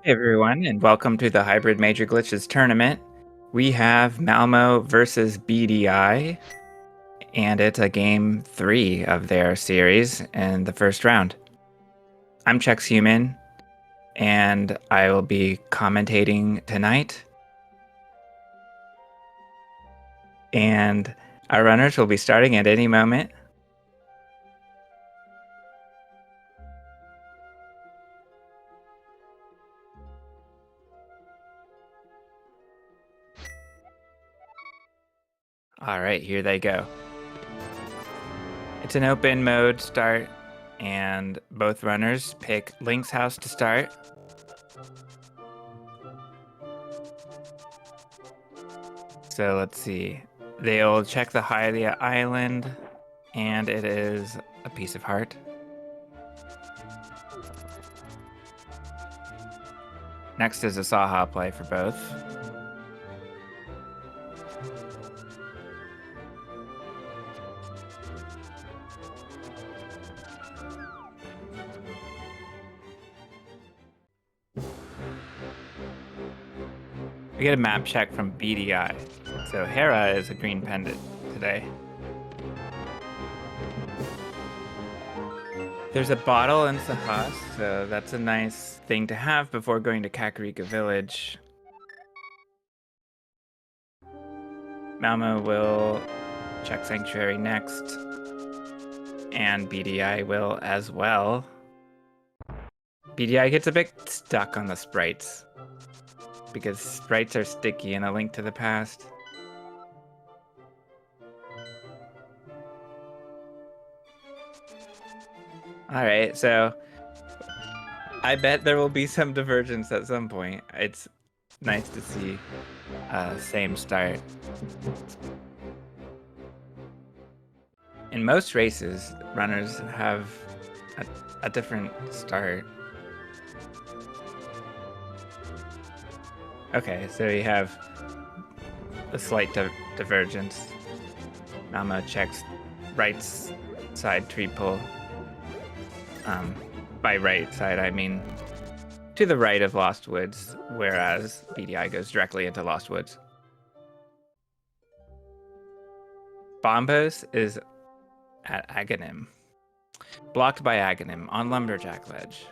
Hey everyone, and welcome to the Hybrid Major Glitches Tournament. We have Malmo versus BDI, and it's a game 3 of their series in the first round. I'm Chex Human, and I will be commentating tonight. And our runners will be starting at any moment. All right, here they go. It's an open mode start, and both runners pick Link's house to start. So let's see. They'll check the Hylia Island, and it is a piece of heart. Next is a Saha play for both. We get a map check from BDI. So Hera is a green pendant today. There's a bottle in Sahas, so that's a nice thing to have before going to Kakarika Village. Malmo will check Sanctuary next, and BDI will as well. BDI gets a bit stuck on the sprites, because sprites are sticky in A Link to the Past. Alright, so I bet there will be some divergence at some point. It's nice to see same start. In most races, runners have a different start. Okay, so we have a slight divergence. Malmo checks right side tree pull. By right side, I mean to the right of Lost Woods, whereas BDI goes directly into Lost Woods. Bombos is at Aghanim. Blocked by Aghanim on Lumberjack Ledge.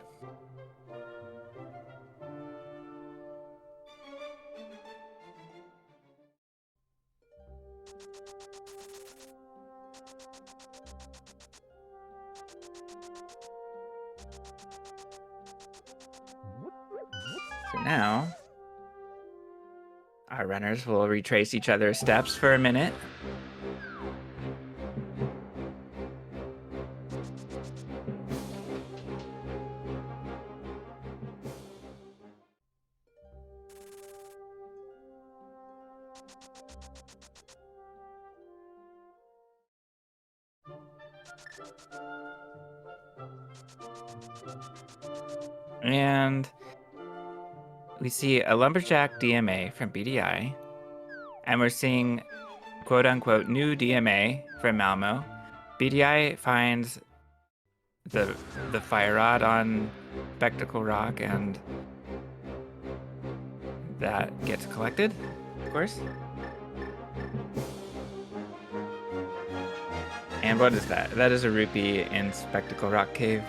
So now, our runners will retrace each other's steps for a minute. And we see a Lumberjack DMA from BDI, and we're seeing quote-unquote new DMA from Malmo. BDI finds the fire rod on Spectacle Rock, and that gets collected, of course. And what is that? That is a rupee in Spectacle Rock Cave.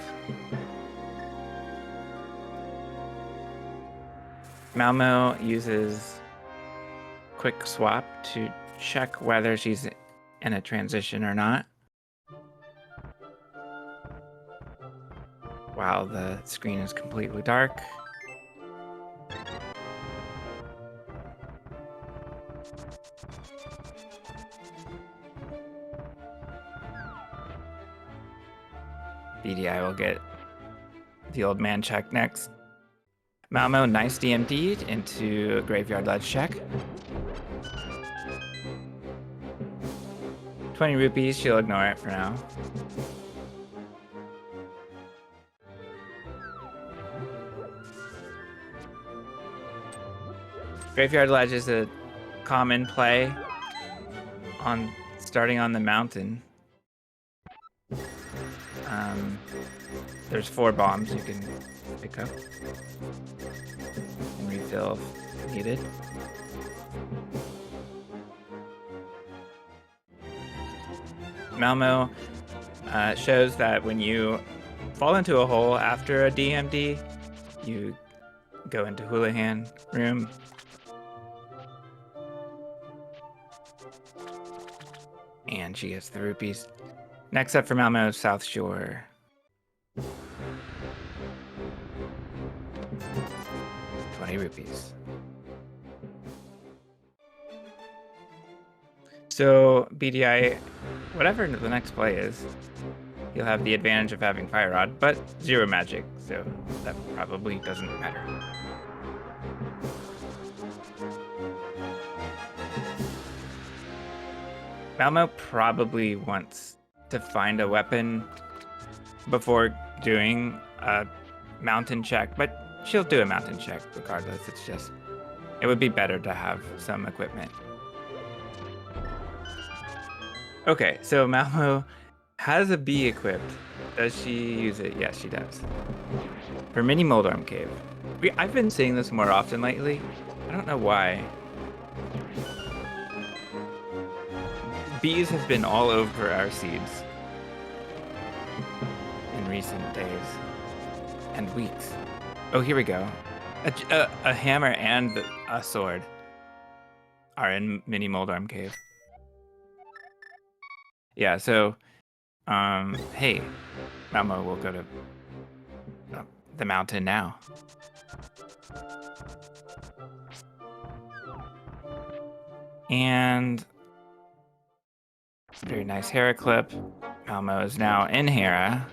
Malmo uses Quick Swap to check whether she's in a transition or not. While the screen is completely dark. BDI will get the old man check next. Malmo nice DMD'd into Graveyard Ledge check. 20 rupees, she'll ignore it for now. Graveyard Ledge is a common play on starting on the mountain. There's 4 bombs you can pick up and refill if needed. Malmo shows that when you fall into a hole after a DMD, you go into Houlihan room. And she gets the rupees. Next up for Malmo, South Shore. 20 rupees. So BDI, whatever the next play is, you'll have the advantage of having Fire Rod, but 0 magic, so that probably doesn't matter. Malmo probably wants to find a weapon before doing a mountain check, but she'll do a mountain check regardless. It's just, it would be better to have some equipment. Okay, so Malmo has a bee equipped. Does she use it? Yes, she does. For mini Moldarm Cave. I've been seeing this more often lately. I don't know why. Bees have been all over our seeds in recent days and weeks. Oh, here we go. A hammer and a sword are in mini Moldarm Cave. Yeah, so, hey, Malmo will go to the mountain now. And very nice Hera clip. Malmo is now in Hera.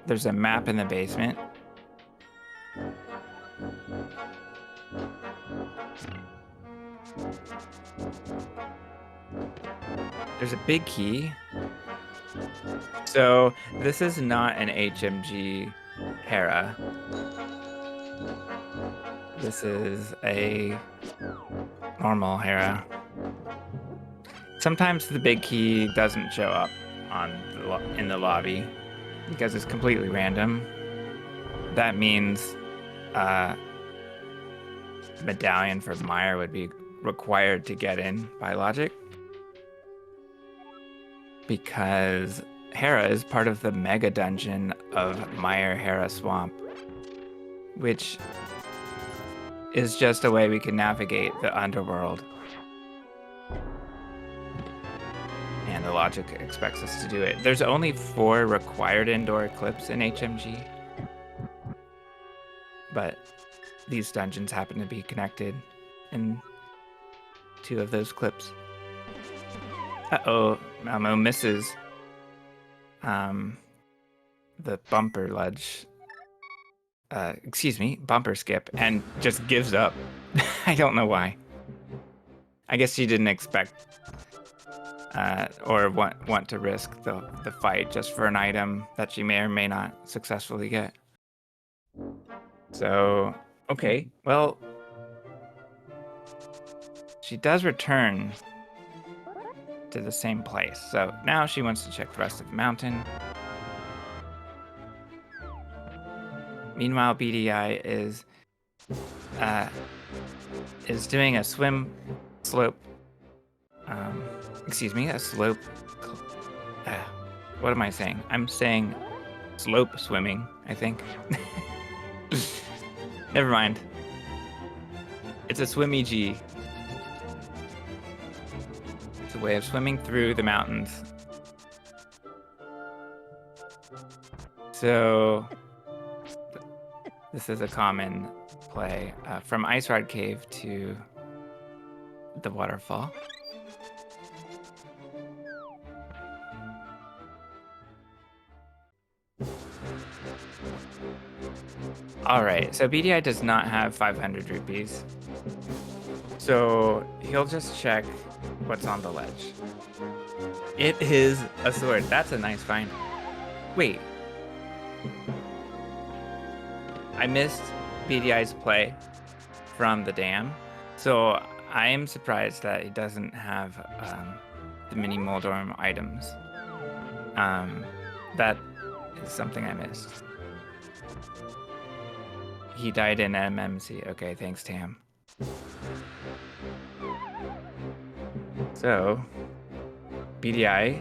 There's a map in the basement. There's a big key. So this is not an HMG Hera. This is a normal Hera. Sometimes the big key doesn't show up in the lobby because it's completely random. That means medallion for Meyer would be required to get in by logic, because Hera is part of the mega dungeon of Meyer Hera Swamp, which is just a way we can navigate the underworld. And the logic expects us to do it. There's only 4 required indoor clips in HMG, but these dungeons happen to be connected in 2 of those clips. Uh-oh, Malmo misses the bumper ledge. Bumper skip, and just gives up. I don't know why. I guess she didn't expect or want to risk the fight just for an item that she may or may not successfully get. So, okay, well, she does return to the same place. So now she wants to check the rest of the mountain. Meanwhile, BDI is doing a swim slope. A slope. What am I saying? I'm saying slope swimming, I think. Never mind. It's a swimmy G. It's a way of swimming through the mountains. So this is a common play from Ice Rod Cave to the waterfall. All right, so BDI does not have 500 rupees. So he'll just check what's on the ledge. It is a sword. That's a nice find. Wait. I missed BDI's play from the dam. So I am surprised that he doesn't have the mini Moldarm items. That is something I missed. He died in MMC. Okay, thanks, Tam. So, BDI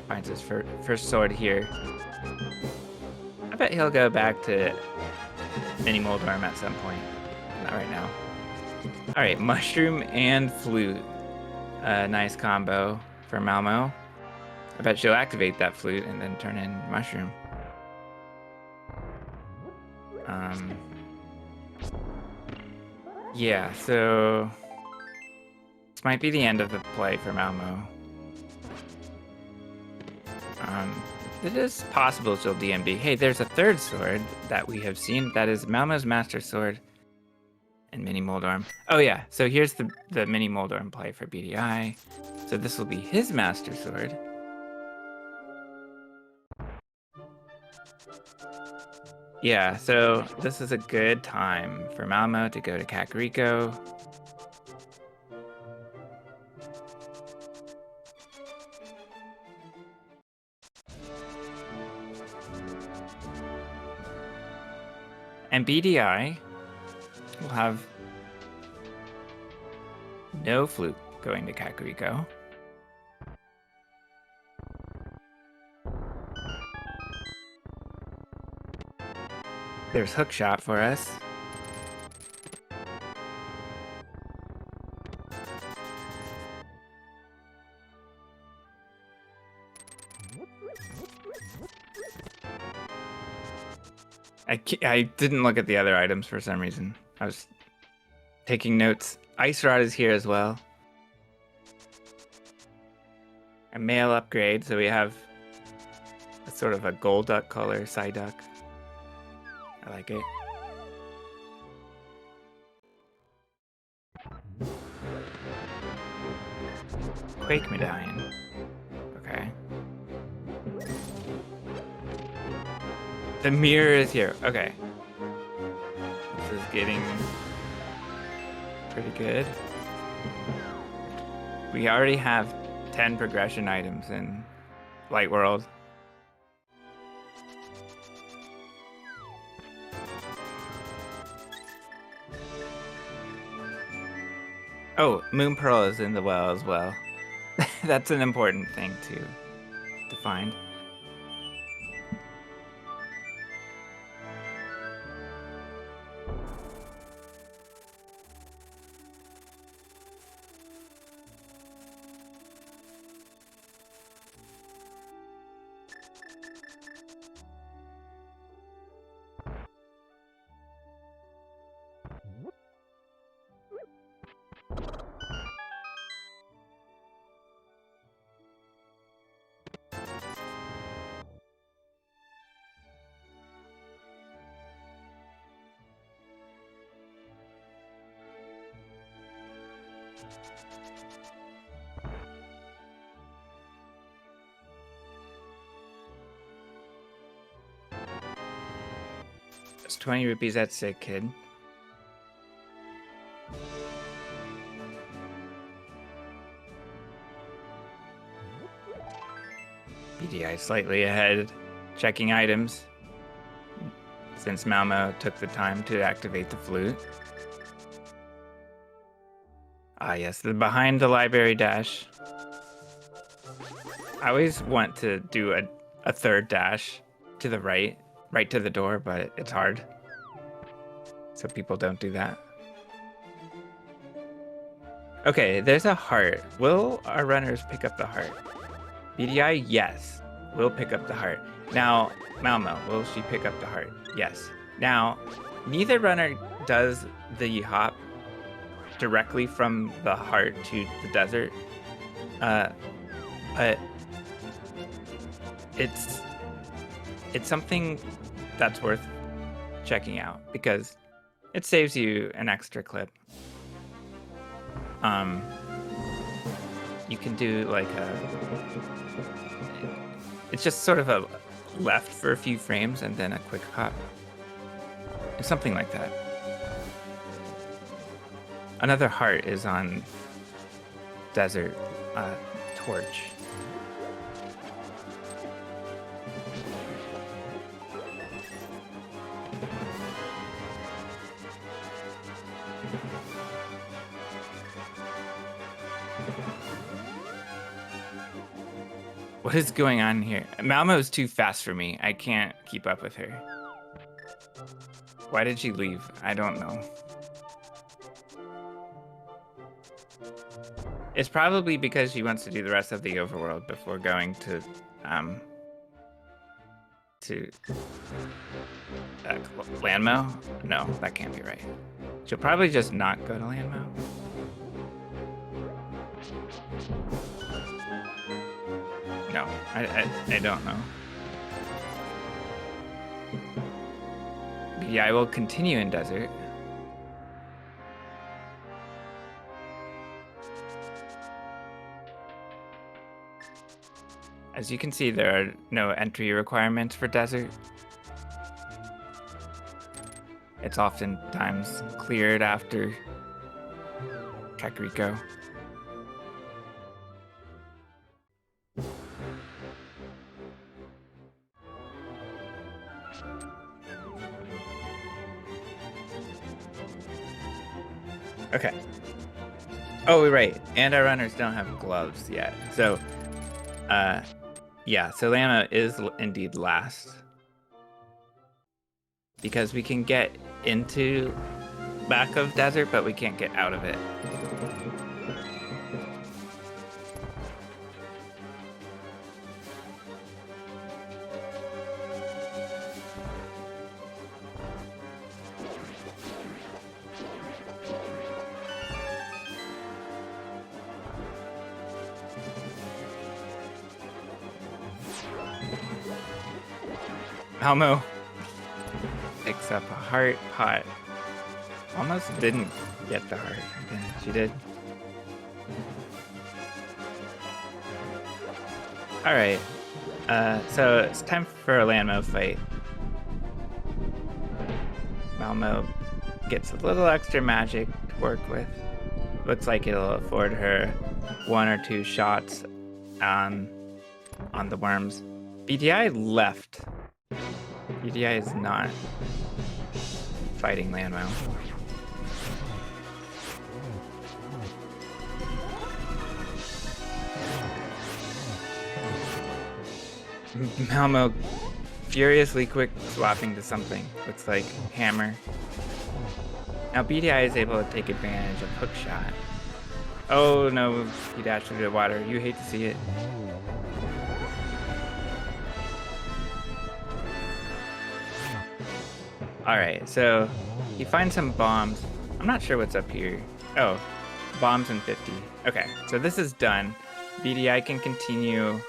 finds his first sword here. I bet he'll go back to Mini Moldorm at some point. Not right now. All right, mushroom and flute. Nice combo for Malmo. I bet she'll activate that flute and then turn in mushroom. Yeah, so this might be the end of the play for Malmo. It is possible she'll DMD. Hey, there's a third sword that we have seen. That is Malmo's Master Sword and Mini Moldorm. Oh yeah, so here's the Mini Moldorm play for BDI. So this will be his Master Sword. Yeah, so this is a good time for Malmo to go to Kakariko. And BDI will have no flute going to Kakariko. There's Hookshot for us. I didn't look at the other items for some reason. I was taking notes. Ice Rod is here as well. A male upgrade, so we have a sort of a gold duck color, Psyduck. I like it. Quake Medallion. Okay. The mirror is here. Okay. This is getting pretty good. We already have 10 progression items in Light World. Oh, Moon Pearl is in the well as well. That's an important thing to find. It's 20 rupees, that's sick, kid. BDI slightly ahead, checking items, since Malmo took the time to activate the flute. Ah yes, the behind the library dash. I always want to do a third dash to the right to the door, but it's hard. So people don't do that. Okay, there's a heart. Will our runners pick up the heart? BDI, yes. Will pick up the heart. Now, Malmo, will she pick up the heart? Yes. Now, neither runner does the hop directly from the heart to the desert. But it's something that's worth checking out because it saves you an extra clip. You can do like it's just sort of a left for a few frames and then a quick hop. Something like that. Another heart is on Desert Torch. What is going on here? Malmo is too fast for me. I can't keep up with her. Why did she leave? I don't know. It's probably because she wants to do the rest of the overworld before going to Landmo? No, that can't be right. She'll probably just not go to Landmo. No, I don't know. But yeah, I will continue in desert. As you can see, there are no entry requirements for desert. It's oftentimes cleared after Kakariko. Okay. Oh, right. And our runners don't have gloves yet. So, yeah, so Lana is indeed last. Because we can get into back of desert, but we can't get out of it. Malmo picks up a heart pot. Almost didn't get the heart. She did. Alright. So it's time for a Landmo fight. Malmo gets a little extra magic to work with. Looks like it'll afford her 1 or 2 shots on the worms. BDI left. BDI is not fighting Landmo. Malmo furiously quick swapping to something. Looks like hammer. Now BDI is able to take advantage of hook shot. Oh no, he dashed into the water. You hate to see it. Alright, so he finds some bombs. I'm not sure what's up here. Oh, bombs and 50. Okay, so this is done. BDI can continue,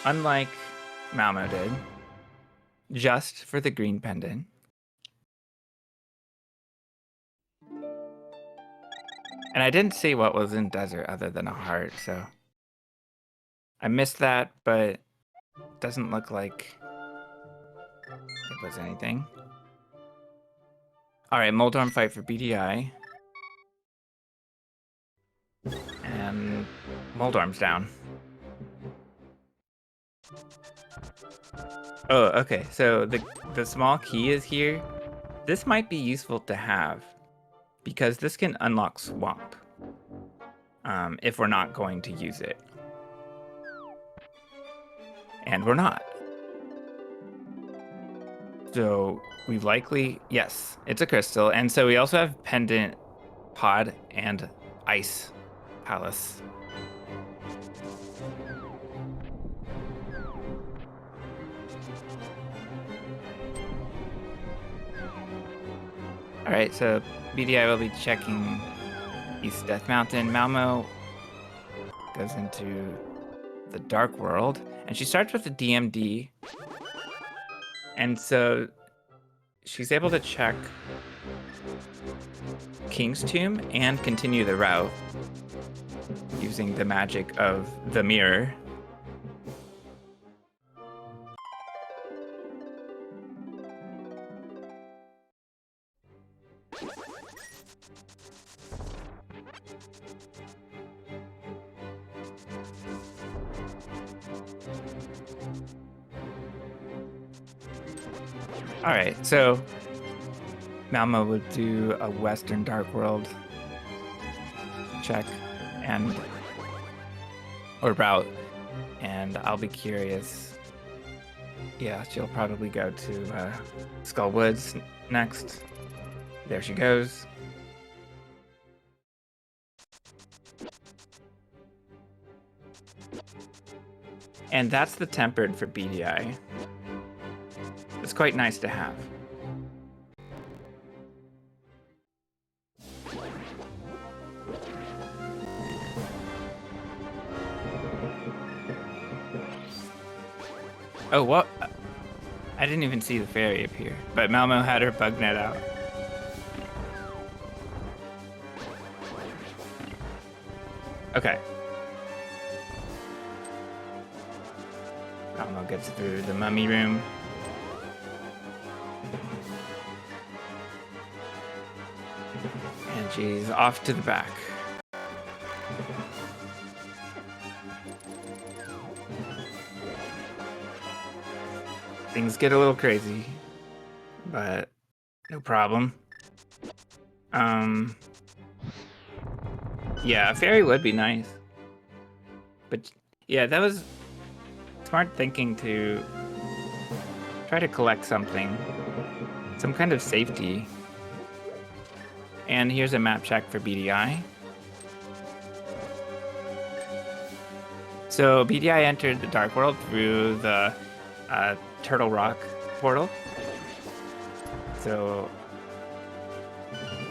unlike Malmo did, just for the green pendant. And I didn't see what was in desert other than a heart, so I missed that, but it doesn't look like it was anything. Alright, Moldorm fight for BDI. And Moldorm's down. Oh, okay, so the small key is here. This might be useful to have, because this can unlock Swamp, if we're not going to use it. And we're not. So we likely, yes, it's a crystal. And so we also have Pendant, Pod, and Ice Palace. Alright, so BDI will be checking East Death Mountain. Malmo goes into the Dark World, and she starts with the DMD. And so she's able to check King's Tomb and continue the route using the magic of the mirror. Alright, so Malmo would do a Western Dark World check or route, and I'll be curious. Yeah, she'll probably go to Skull Woods next. There she goes. And that's the tempered for BDI. It's quite nice to have. Oh, what? I didn't even see the fairy appear, but Malmo had her bug net out. Okay. Malmo gets through the mummy room. And she's off to the back. Things get a little crazy, but no problem. Yeah, a fairy would be nice. But yeah, that was smart thinking to try to collect something. Some kind of safety. And here's a map check for BDI. So BDI entered the Dark World through the Turtle Rock portal. So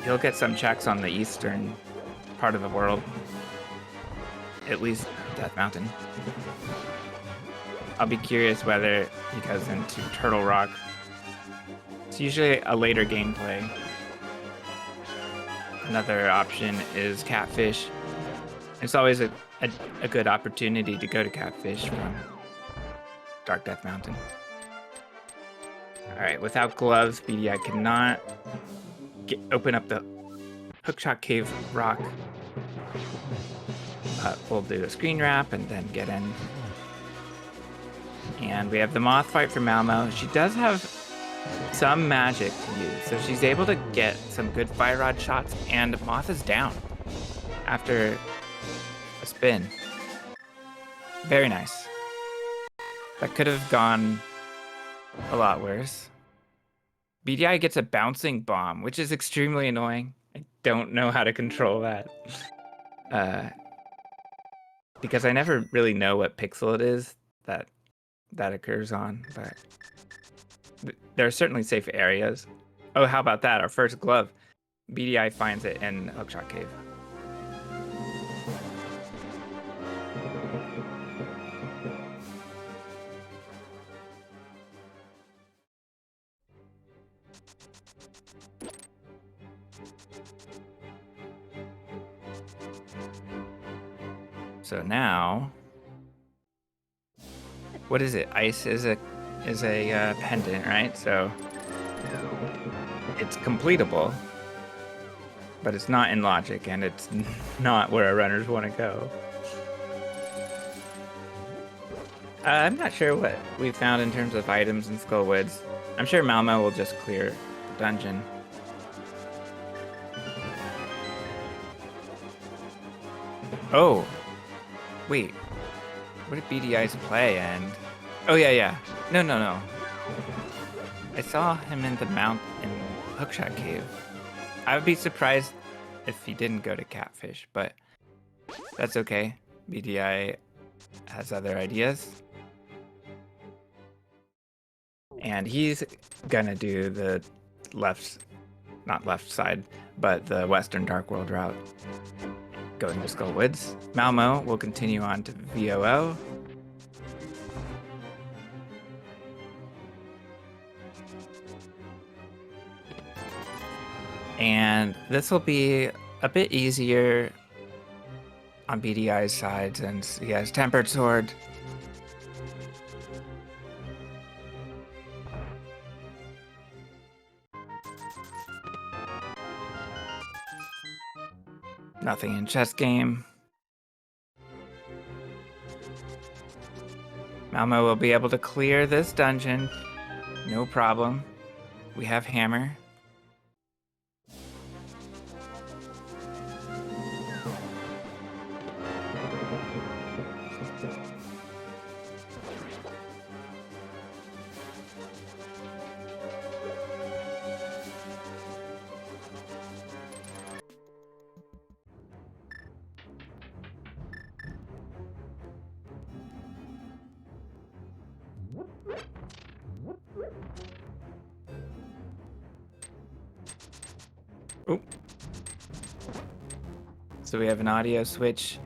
he'll get some checks on the eastern part of the world. At least Death Mountain. I'll be curious whether he goes into Turtle Rock. It's usually a later gameplay. Another option is Catfish. It's always a good opportunity to go to Catfish from Dark Death Mountain. Alright, without gloves, BDI cannot open up the Hookshot Cave rock. We'll do a screen wrap and then get in. And we have the moth fight for Malmo. She does have some magic to use, so she's able to get some good fire rod shots, and moth is down after a spin. Very nice. That could have gone a lot worse. BDI gets a bouncing bomb, which is extremely annoying. I don't know how to control that. Because I never really know what pixel it is that occurs on, but there are certainly safe areas. Oh, how about that? Our first glove. BDI finds it in Hookshot Cave. So now, what is it? Ice is a pendant, right? So it's completable, but it's not in logic, and it's not where our runners want to go. I'm not sure what we found in terms of items in Skull Woods. I'm sure Malmo will just clear the dungeon. Oh, wait. What did BDI's play end? Oh yeah. No. I saw him in the mount in Hookshot Cave. I would be surprised if he didn't go to Catfish, but that's okay. BDI has other ideas. And he's gonna do the not left side, but the Western Dark World route, going to Skull Woods. Malmo will continue on to VOO. And this will be a bit easier on BDI's side since he has Tempered Sword. Nothing in chess game. Malmo will be able to clear this dungeon. No problem. We have Hammer. Oop. So we have an audio switch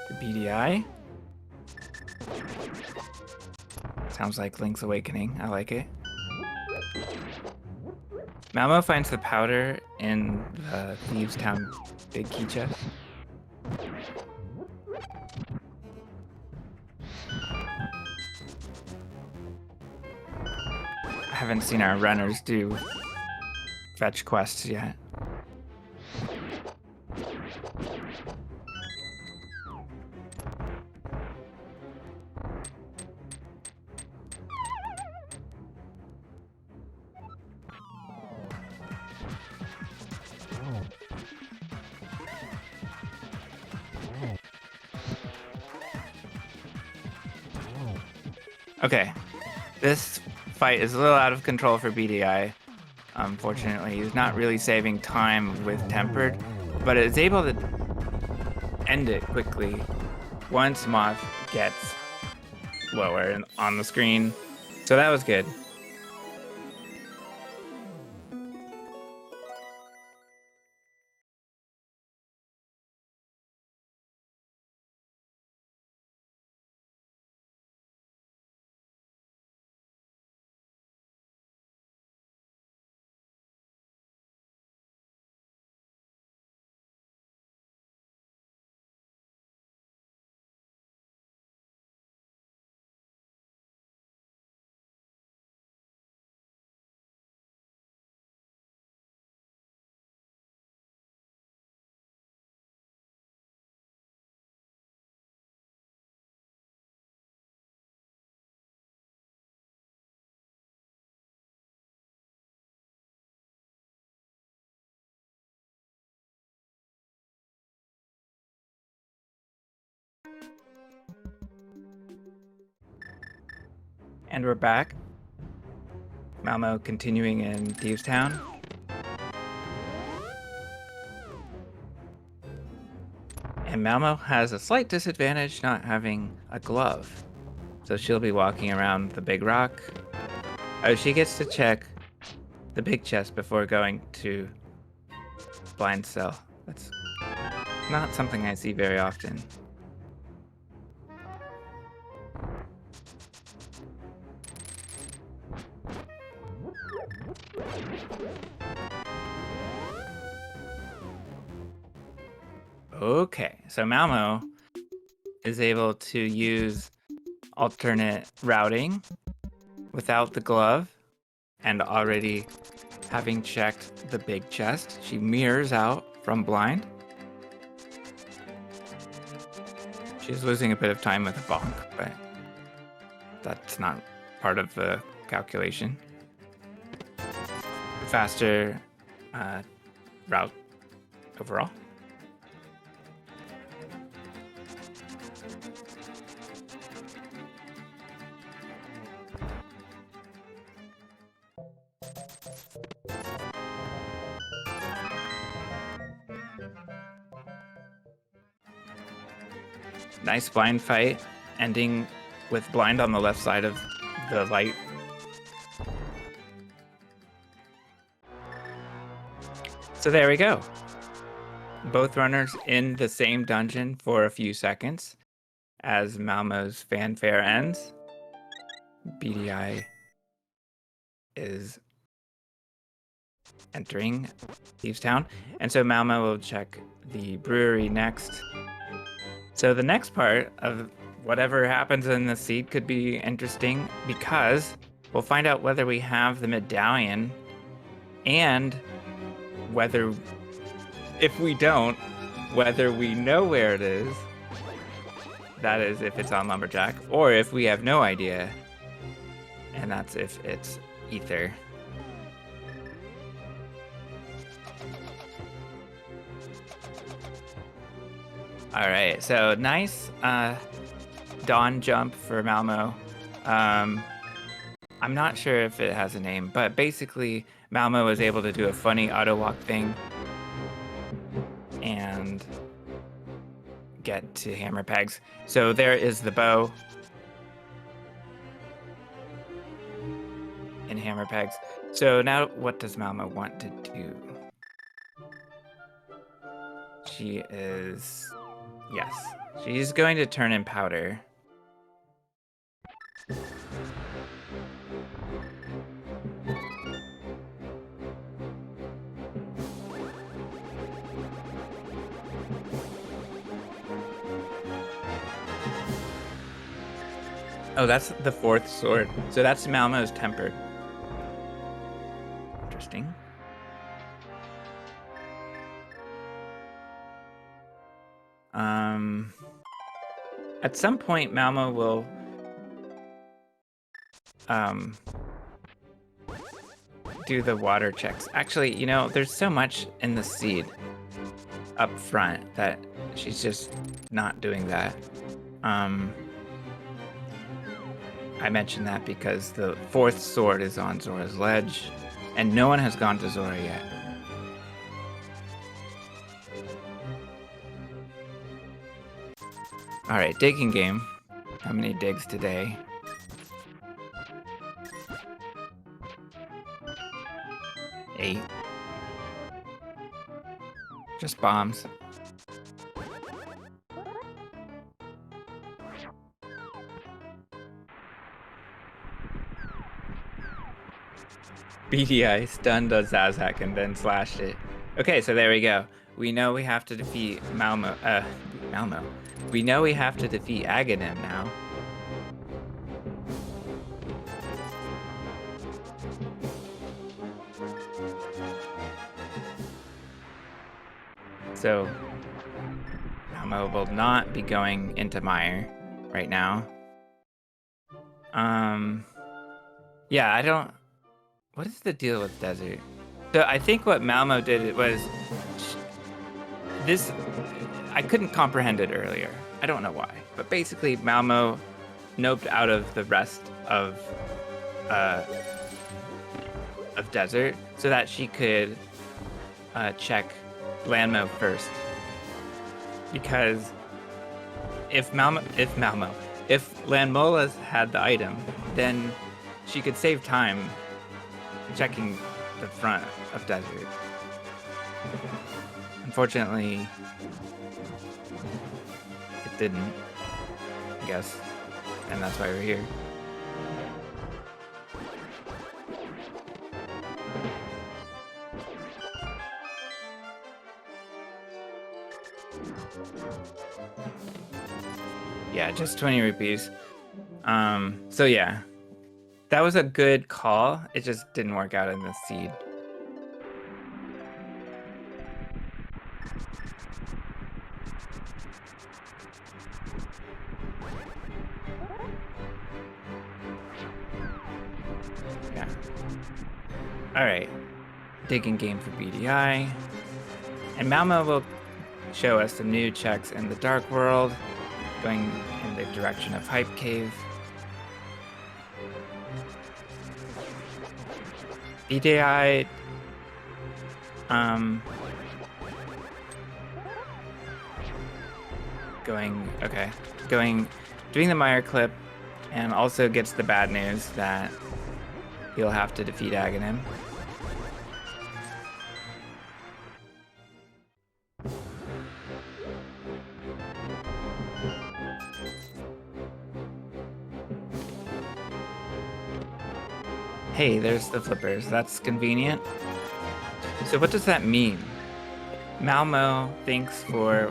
to BDI. Sounds like Link's Awakening. I like it. Malmo finds the powder in the Thieves Town big key chest. I haven't seen our runners do fetch quests yet. Okay, this fight is a little out of control for BDI. Unfortunately, he's not really saving time with Tempered, but is able to end it quickly once Moth gets lower on the screen. So that was good. And we're back. Malmo continuing in Thieves Town. And Malmo has a slight disadvantage not having a glove. So she'll be walking around the big rock. Oh, she gets to check the big chest before going to blind cell. That's not something I see very often. Okay, so Malmo is able to use alternate routing without the glove, and already having checked the big chest, she mirrors out from blind. She's losing a bit of time with a bonk, but that's not part of the calculation. Faster route overall. Nice blind fight, ending with blind on the left side of the light. So there we go. Both runners in the same dungeon for a few seconds as Malmo's fanfare ends. BDI is entering Thieves Town, and so Malmo will check the brewery next. So the next part of whatever happens in the seed could be interesting because we'll find out whether we have the medallion and whether, if we don't, whether we know where it is. That is if it's on Lumberjack, or if we have no idea, and that's if it's Ether. All right, so nice dawn jump for Malmo. I'm not sure if it has a name, but basically Malmo was able to do a funny auto walk thing and get to hammer pegs. So there is the bow. in hammer pegs. So now what does Malmo want to do? She is... Yes. She's going to turn in powder. Oh, that's the fourth sword. So that's Malmo's tempered. Interesting. At some point, Malmo will do the water checks. Actually, you know, there's so much in the seed up front that she's just not doing that. I mentioned that because the fourth sword is on Zora's ledge, and no one has gone to Zora yet. All right, digging game. How many digs today? 8. Just bombs. BDI stunned a Zazak and then slashed it. Okay, so there we go. We know we have to defeat Malmo. We know we have to defeat Aghanim now. So, Malmo will not be going into Mire right now. Yeah, I don't... What is the deal with desert? So I think what Malmo did was... This... I couldn't comprehend it earlier. I don't know why. But basically, Malmo noped out of the rest of desert so that she could check Landmo first. Because if Landmola's had the item, then she could save time checking the front of desert. Unfortunately, it didn't, I guess, and that's why we're here. Yeah, just 20 rupees. So yeah, that was a good call. It just didn't work out in the seed. Yeah. All right, digging game for BDI. And Malmo will show us some new checks in the Dark World, going in the direction of Hype Cave. BDI, doing the Mire clip, and also gets the bad news that he'll have to defeat Aghanim. Hey, there's the flippers. That's convenient. So what does that mean? Malmo thinks for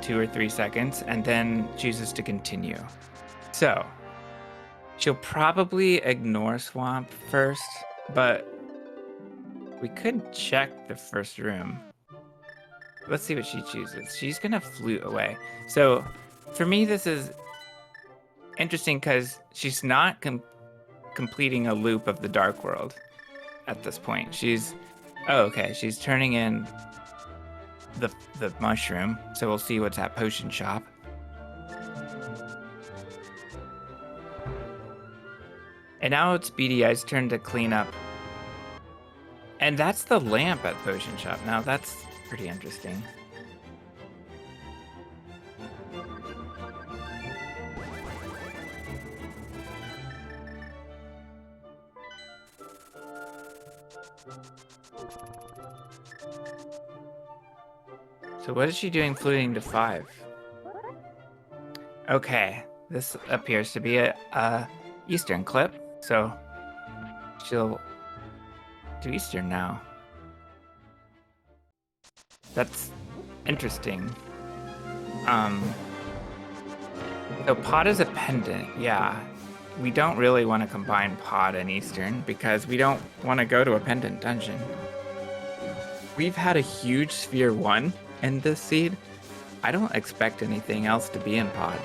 2 or 3 seconds and then chooses to continue. So she'll probably ignore Swamp first, but we could check the first room. Let's see what she chooses. She's gonna flute away. So for me, this is interesting because she's not completing a loop of the Dark World at this point. She's turning in the mushroom, so we'll see what's at Potion Shop. And now it's BDI's turn to clean up. And that's the lamp at Potion Shop. Now that's pretty interesting. So what is she doing fluting to 5? Okay, this appears to be a Eastern clip, so she'll do Eastern now. That's interesting. So pod is a pendant, yeah. We don't really want to combine pod and Eastern because we don't want to go to a pendant dungeon. We've had a huge Sphere 1 in this seed. I don't expect anything else to be in pod.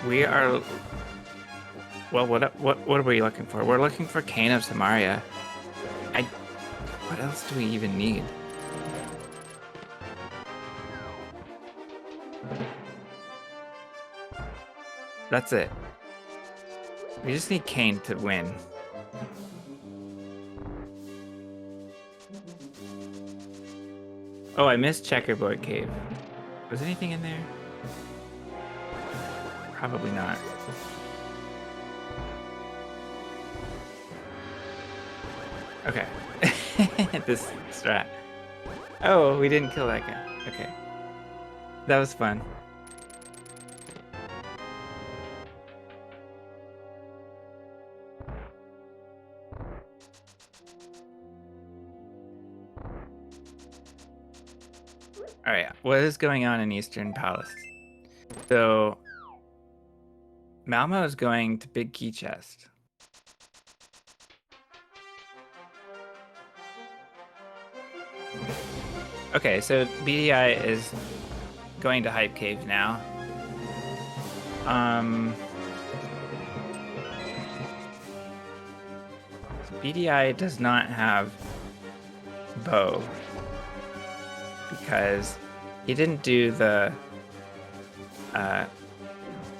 We are... Well, what are we looking for? We're looking for Cane of Samaria. What else do we even need? That's it. We just need Cane to win. Oh, I missed Checkerboard Cave. Was anything in there? Probably not. Okay. This strat. Oh, we didn't kill that guy. Okay. That was fun. Alright, what is going on in Eastern Palace? So, Malmo is going to Big Key Chest. Okay, so BDI is going to Hype Cave now. So BDI does not have bow because he didn't do the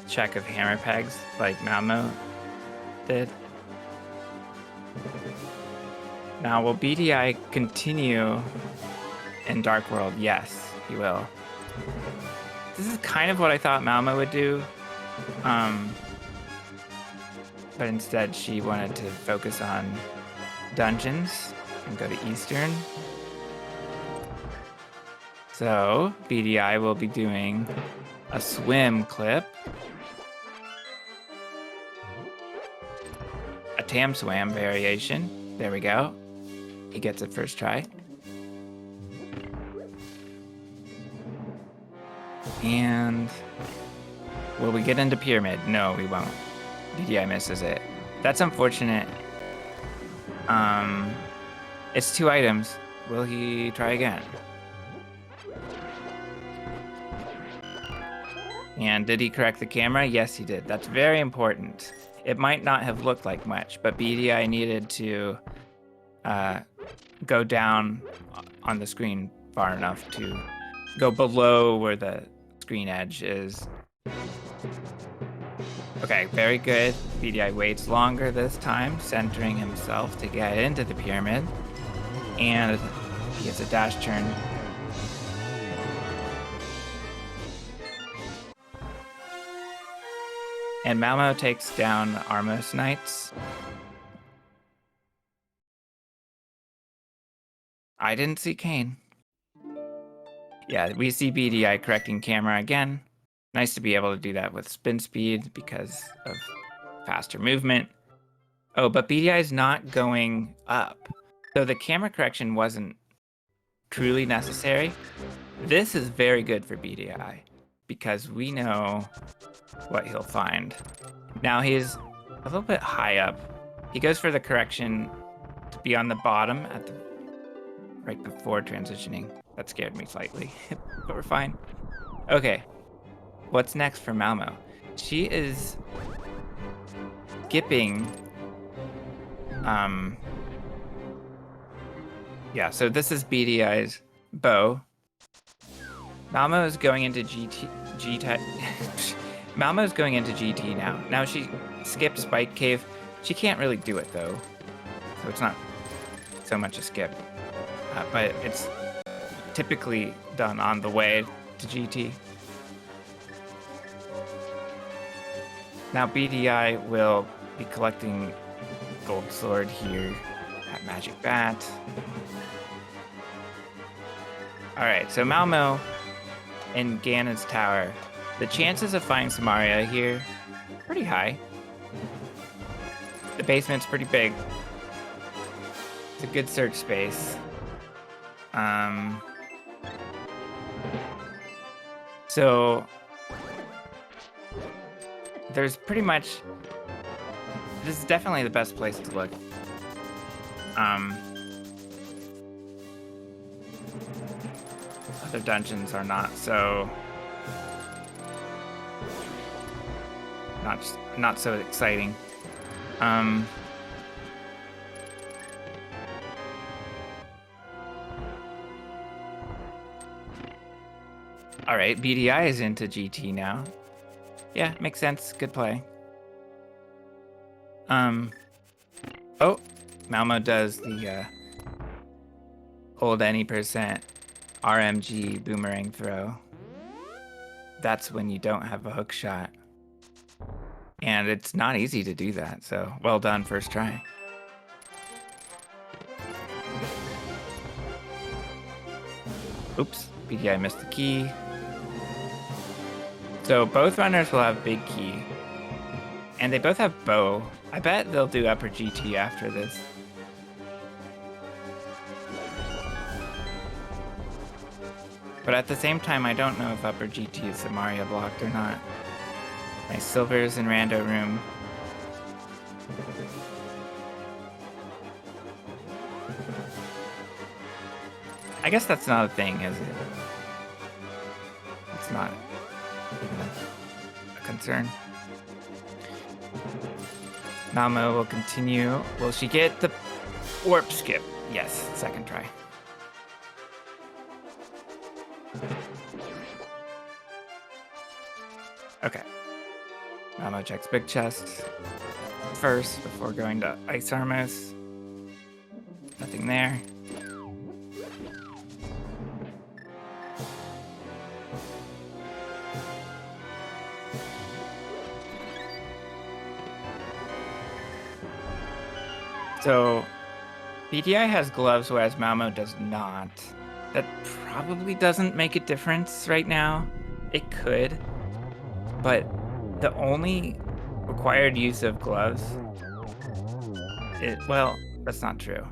check of hammer pegs like Malmo did. Now, will BDI continue in Dark World? Yes, he will. This is kind of what I thought Malmo would do. But instead she wanted to focus on dungeons and go to Eastern. So BDI will be doing a swim clip. A Tam Swam variation. There we go. He gets it first try. And will we get into Pyramid? No, we won't. BDI misses it. That's unfortunate. It's 2 items. Will he try again? And did he correct the camera? Yes, he did. That's very important. It might not have looked like much, but BDI needed to go down on the screen far enough to go below where the screen edge is. Okay, very good. BDI waits longer this time, centering himself to get into the pyramid. And he gets a dash turn. And Malmo takes down Armos Knights. I didn't see Kane. Yeah, we see BDI correcting camera again. Nice to be able to do that with spin speed because of faster movement. Oh, but BDI is not going up. So the camera correction wasn't truly necessary. This is very good for BDI because we know what he'll find. Now he's a little bit high up. He goes for the correction to be on the bottom at the right before transitioning. That scared me slightly, but we're fine. Okay, what's next for Malmo? She is skipping. Yeah, so this is BDI's bow. Malmo is going into Malmo is going into GT now. Now she skipped Spike Cave. She can't really do it though, so it's not so much a skip. But it's typically done on the way to GT. Now BDI will be collecting Gold Sword here at Magic Bat. Alright, so Malmo in Ganon's Tower. The chances of finding Samaria here, pretty high. The basement's pretty big. It's a good search space. So there's pretty much, this is definitely the best place to look. Other dungeons are not so, not so exciting. All right, BDI is into GT now. Yeah, makes sense. Good play. Oh, Malmo does the old any percent RMG boomerang throw. That's when you don't have a hook shot. And it's not easy to do that, so well done, first try. Oops, BDI missed the key. So both runners will have big key. And they both have bow. I bet they'll do upper GT after this. But at the same time, I don't know if upper GT is Samaria blocked or not. My silvers in rando room. I guess that's not a thing, is it? It's not a concern. Malmo will continue. Will she get the warp skip? Yes, second try. Okay. Malmo checks big chest first before going to Ice Armos. Nothing there. So, BDI has gloves, whereas Malmo does not. That probably doesn't make a difference right now. It could, but the only required use of gloves, well, that's not true.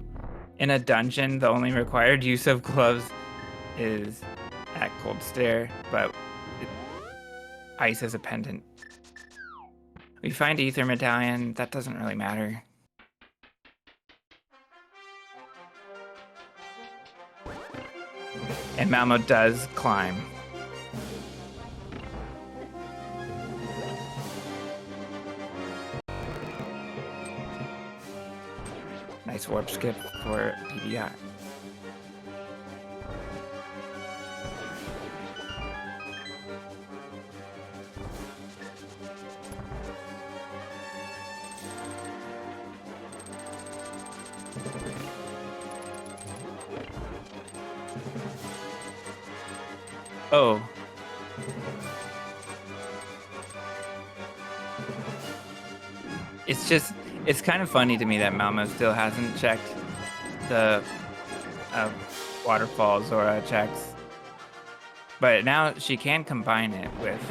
In a dungeon, the only required use of gloves is at Cold Stare, but ice is a pendant. We find Ether Medallion, that doesn't really matter. And Malmo does climb. Nice warp skip for BDI. Oh. It's kind of funny to me that Malmo still hasn't checked the waterfall Zora checks. But now she can combine it with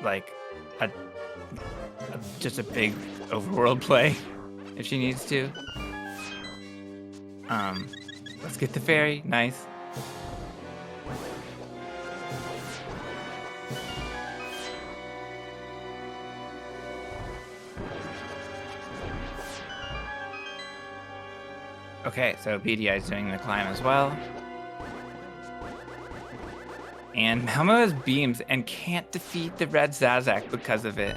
like just a big overworld play if she needs to. Let's get the fairy. Nice. Okay, so BDI is doing the climb as well. And Malmo has beams and can't defeat the red Zazak because of it.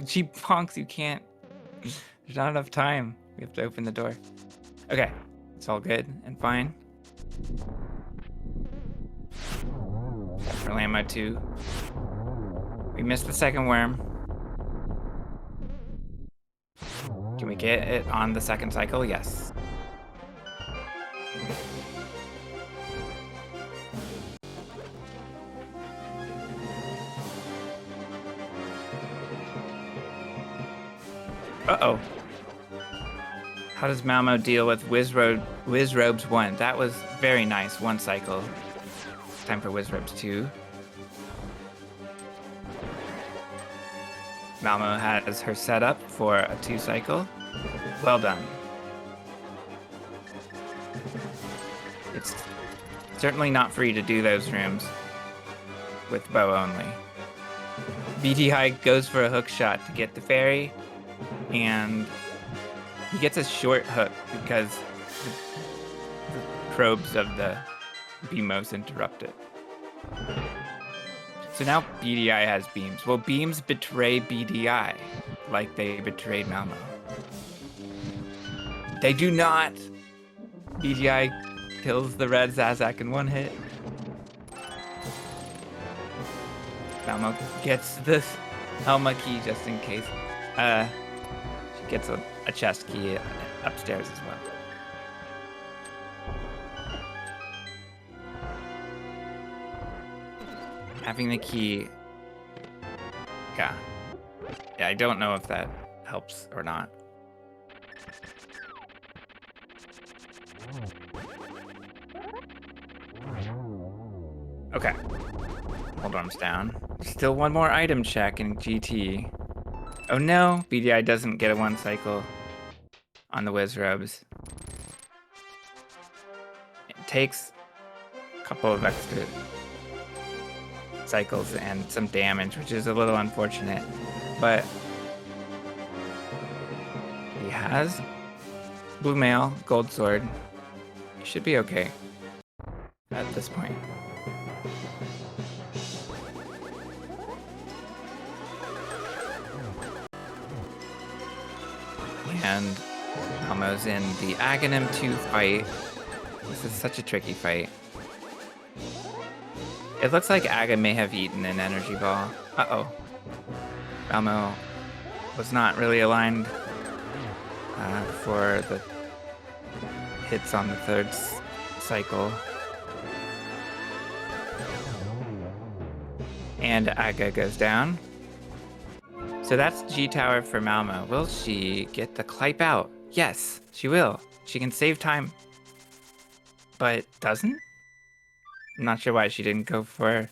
She bonks, you can't. There's not enough time. We have to open the door. Okay, it's all good and fine. For Lammo 2. We missed the second worm. Can we get it on the second cycle? Yes. Uh-oh. How does Malmo deal with Wizrobes 1? That was very nice. 1 cycle. Time for Wizrobes 2. Malmo has her set up for a 2 cycle. Well done. It's certainly not free to do those rooms with bow only. BDI goes for a hook shot to get the fairy, and he gets a short hook because the probes of the BMOs interrupt it. So now BDI has beams. Will beams betray BDI like they betrayed Malmo? They do not. BDI kills the red Zazak in 1 hit. Malmo gets this Helma key just in case. She gets a chest key upstairs as well. Having the key, yeah, I don't know if that helps or not. Okay, hold arms down. Still 1 more item check in GT. Oh no, BDI doesn't get a 1 cycle on the Wizrobes. It takes a couple of extra cycles and some damage, which is a little unfortunate, but he has blue mail, gold sword. He should be okay at this point. And Malmo's in the Aghanim 2 fight. This is such a tricky fight. It looks like Aga may have eaten an energy ball. Uh-oh. Malmo was not really aligned for the hits on the 3rd cycle. And Aga goes down. So that's G Tower for Malmo. Will she get the Clipe out? Yes, she will. She can save time. But doesn't? I'm not sure why she didn't go for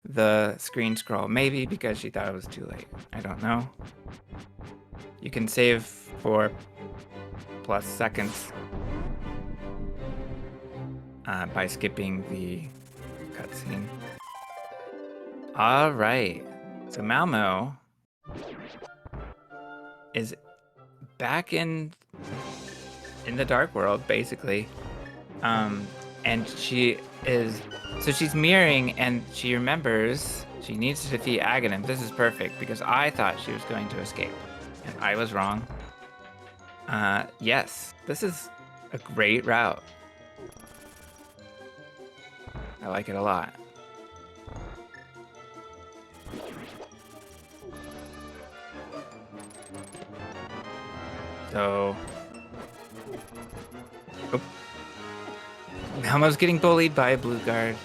the screen scroll. Maybe because she thought it was too late. I don't know. You can save for plus seconds by skipping the cutscene. All right. So Malmo is back in the dark world, basically. And she's mirroring, and she remembers she needs to defeat Aghanim. This is perfect because I thought she was going to escape, and I was wrong. Yes, this is a great route. I like it a lot. So, oh. Malmo's getting bullied by a blue guard.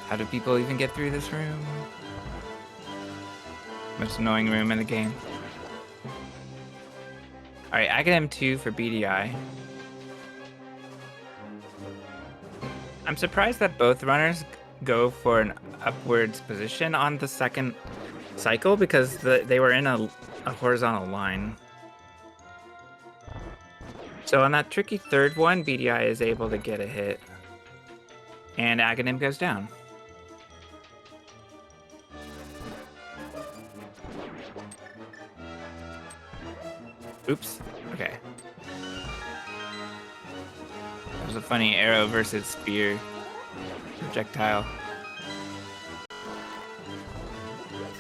How do people even get through this room? Most annoying room in the game. Alright, Aghanim 2 for BDI. I'm surprised that both runners go for an upwards position on the 2nd cycle because they were in a horizontal line. So on that tricky 3rd one, BDI is able to get a hit. And Aghanim goes down. Oops. Okay. That was a funny arrow versus spear projectile.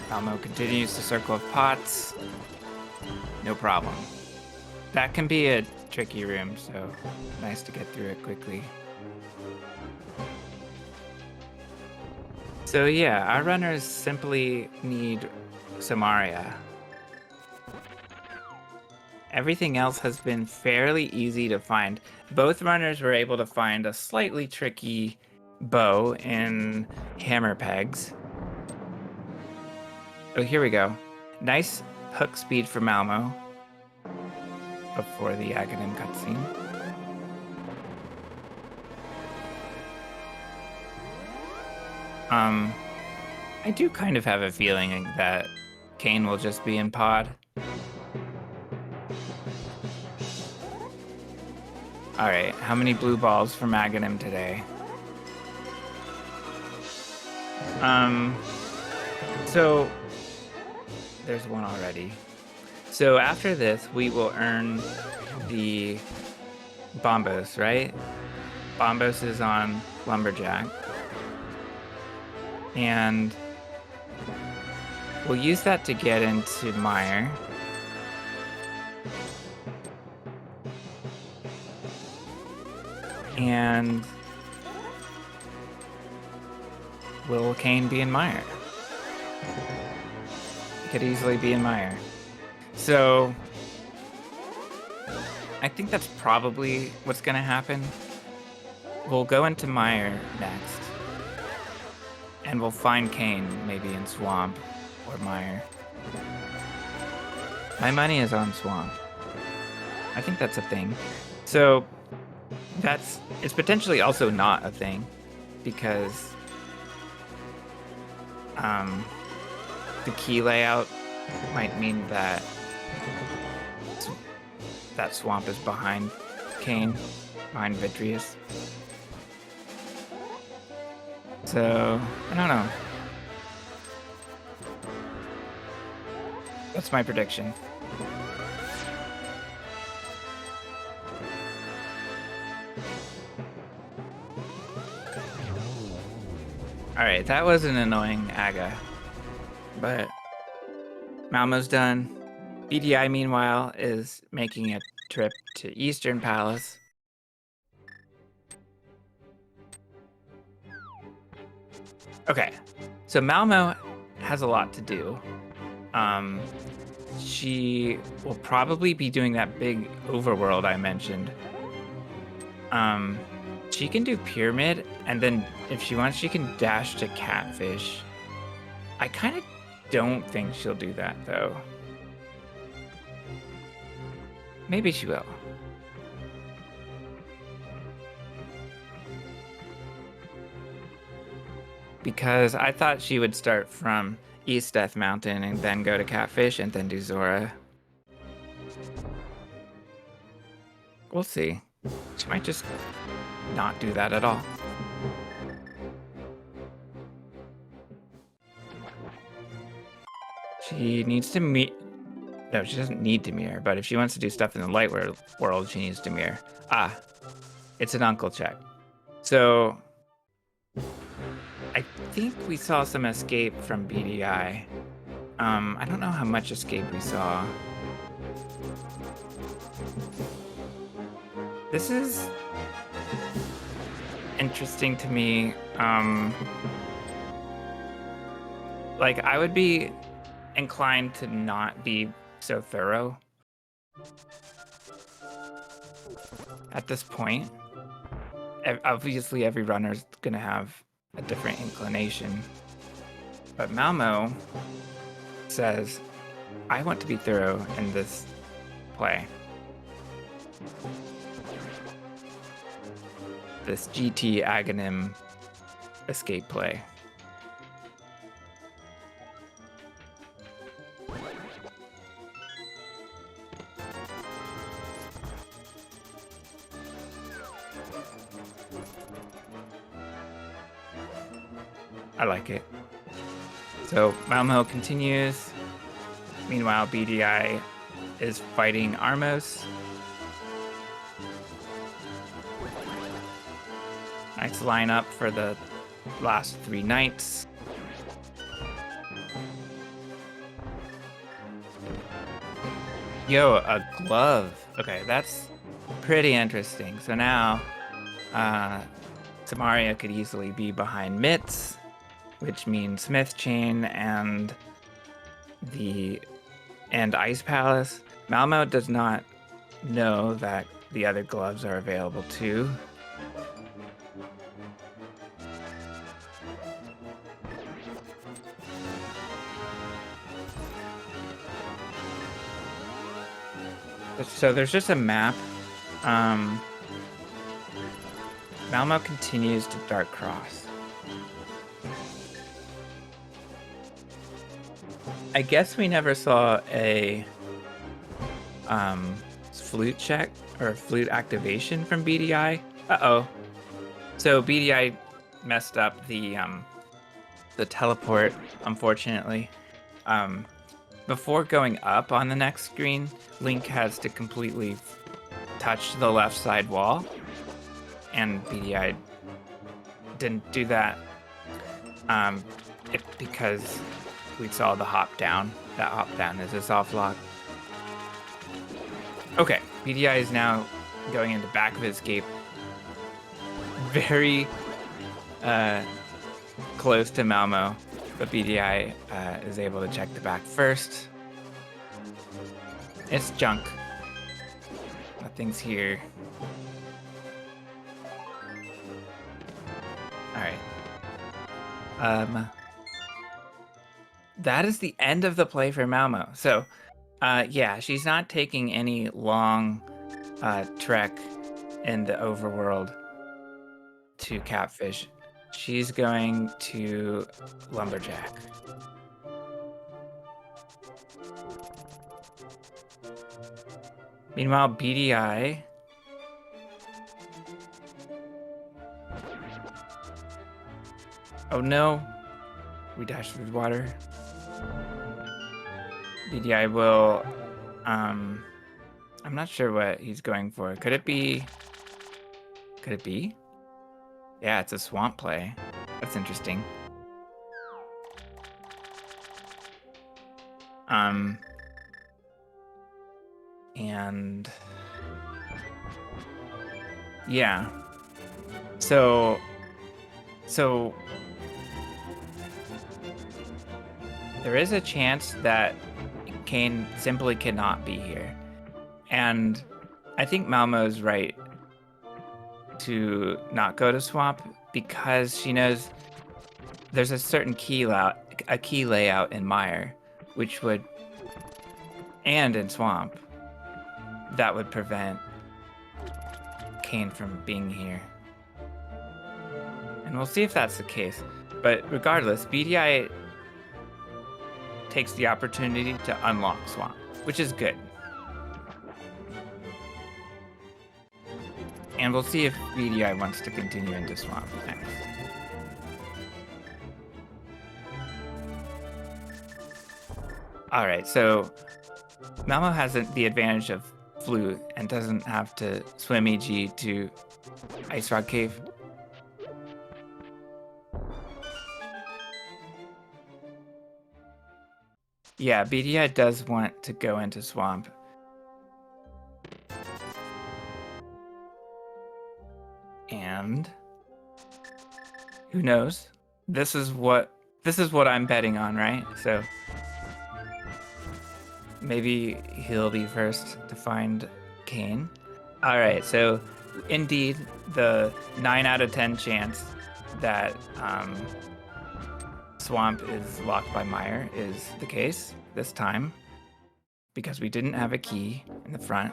Malmo continues to circle of pots. No problem. That can be a tricky room, so nice to get through it quickly. So yeah, our runners simply need Samaria. Everything else has been fairly easy to find. Both runners were able to find a slightly tricky bow in hammer pegs. Oh, here we go. Nice hook speed for Malmo before the Aghanim cutscene. I do kind of have a feeling that Kane will just be in pod. Alright, how many blue balls from Aghanim today? So there's one already. So after this, we will earn the Bombos, right? Bombos is on Lumberjack. And we'll use that to get into Mire. And will Kane be in Mire? Could easily be in Mire. So I think that's probably what's going to happen. We'll go into Mire next. And we'll find Kane maybe in Swamp or Mire. My money is on Swamp. I think that's a thing. So it's potentially also not a thing because the key layout might mean that Swamp is behind Kane, behind Vitreous. So, I don't know. That's my prediction. Alright, that was an annoying Aga. But Malmo's done. BDI, meanwhile, is making a trip to Eastern Palace. Okay, so Malmo has a lot to do. She will probably be doing that big overworld I mentioned. She can do Pyramid, and then if she wants, she can dash to Catfish. I kind of don't think she'll do that, though. Maybe she will. Because I thought she would start from East Death Mountain and then go to Catfish and then do Zora. We'll see. She might just not do that at all. She needs to meet... No, she doesn't need to mirror, but if she wants to do stuff in the light world, she needs to mirror. Ah, it's an uncle check. So... I think we saw some escape from BDI. I don't know how much escape we saw. This is interesting to me. Like, I would be inclined to not be so thorough at this point. Obviously, every runner's gonna have a different inclination, but Malmo says, I want to be thorough in this play. This GT Aghanim escape play. I like it. So Malmo continues. Meanwhile, BDI is fighting Armos. Nice lineup for the last 3 nights. Yo, a glove. Okay, that's pretty interesting. So now, Samaria could easily be behind Mitts, which means Smith Chain and Ice Palace. Malmo does not know that the other gloves are available too. So there's just a map. Malmo continues to Dark Cross. I guess we never saw a flute check or flute activation from BDI. Uh-oh. So BDI messed up the teleport, unfortunately. Before going up on the next screen, Link has to completely touch the left side wall, and BDI didn't do that because we saw the hop down. That hop down is a soft lock. Okay, BDI is now going into back of escape. Very close to Malmo, but BDI is able to check the back first. It's junk. Nothing's here. Alright. That is the end of the play for Malmo. So, yeah, she's not taking any long trek in the overworld to Catfish. She's going to Lumberjack. Meanwhile, BDI... Oh no! We dashed through the water. BDI will... I'm not sure what he's going for. Could it be... Could it be? Yeah, it's a swamp play. That's interesting. And... yeah. So... there is a chance that Kane simply cannot be here. And I think Malmo's right to not go to Swamp because she knows there's a certain key layout in Mire, which would, and in Swamp, that would prevent Kane from being here. And we'll see if that's the case. But regardless, BDI takes the opportunity to unlock Swamp, which is good. And we'll see if BDI wants to continue into Swamp next. Alright, so Malmo has the advantage of Flute and doesn't have to swim EG to Ice Rock Cave. Yeah, BDI does want to go into Swamp. And who knows? This is what I'm betting on, right? So maybe he'll be first to find Kane. All right, so indeed, the 9 out of 10 chance that Swamp is locked by Mire is the case this time because we didn't have a key in the front.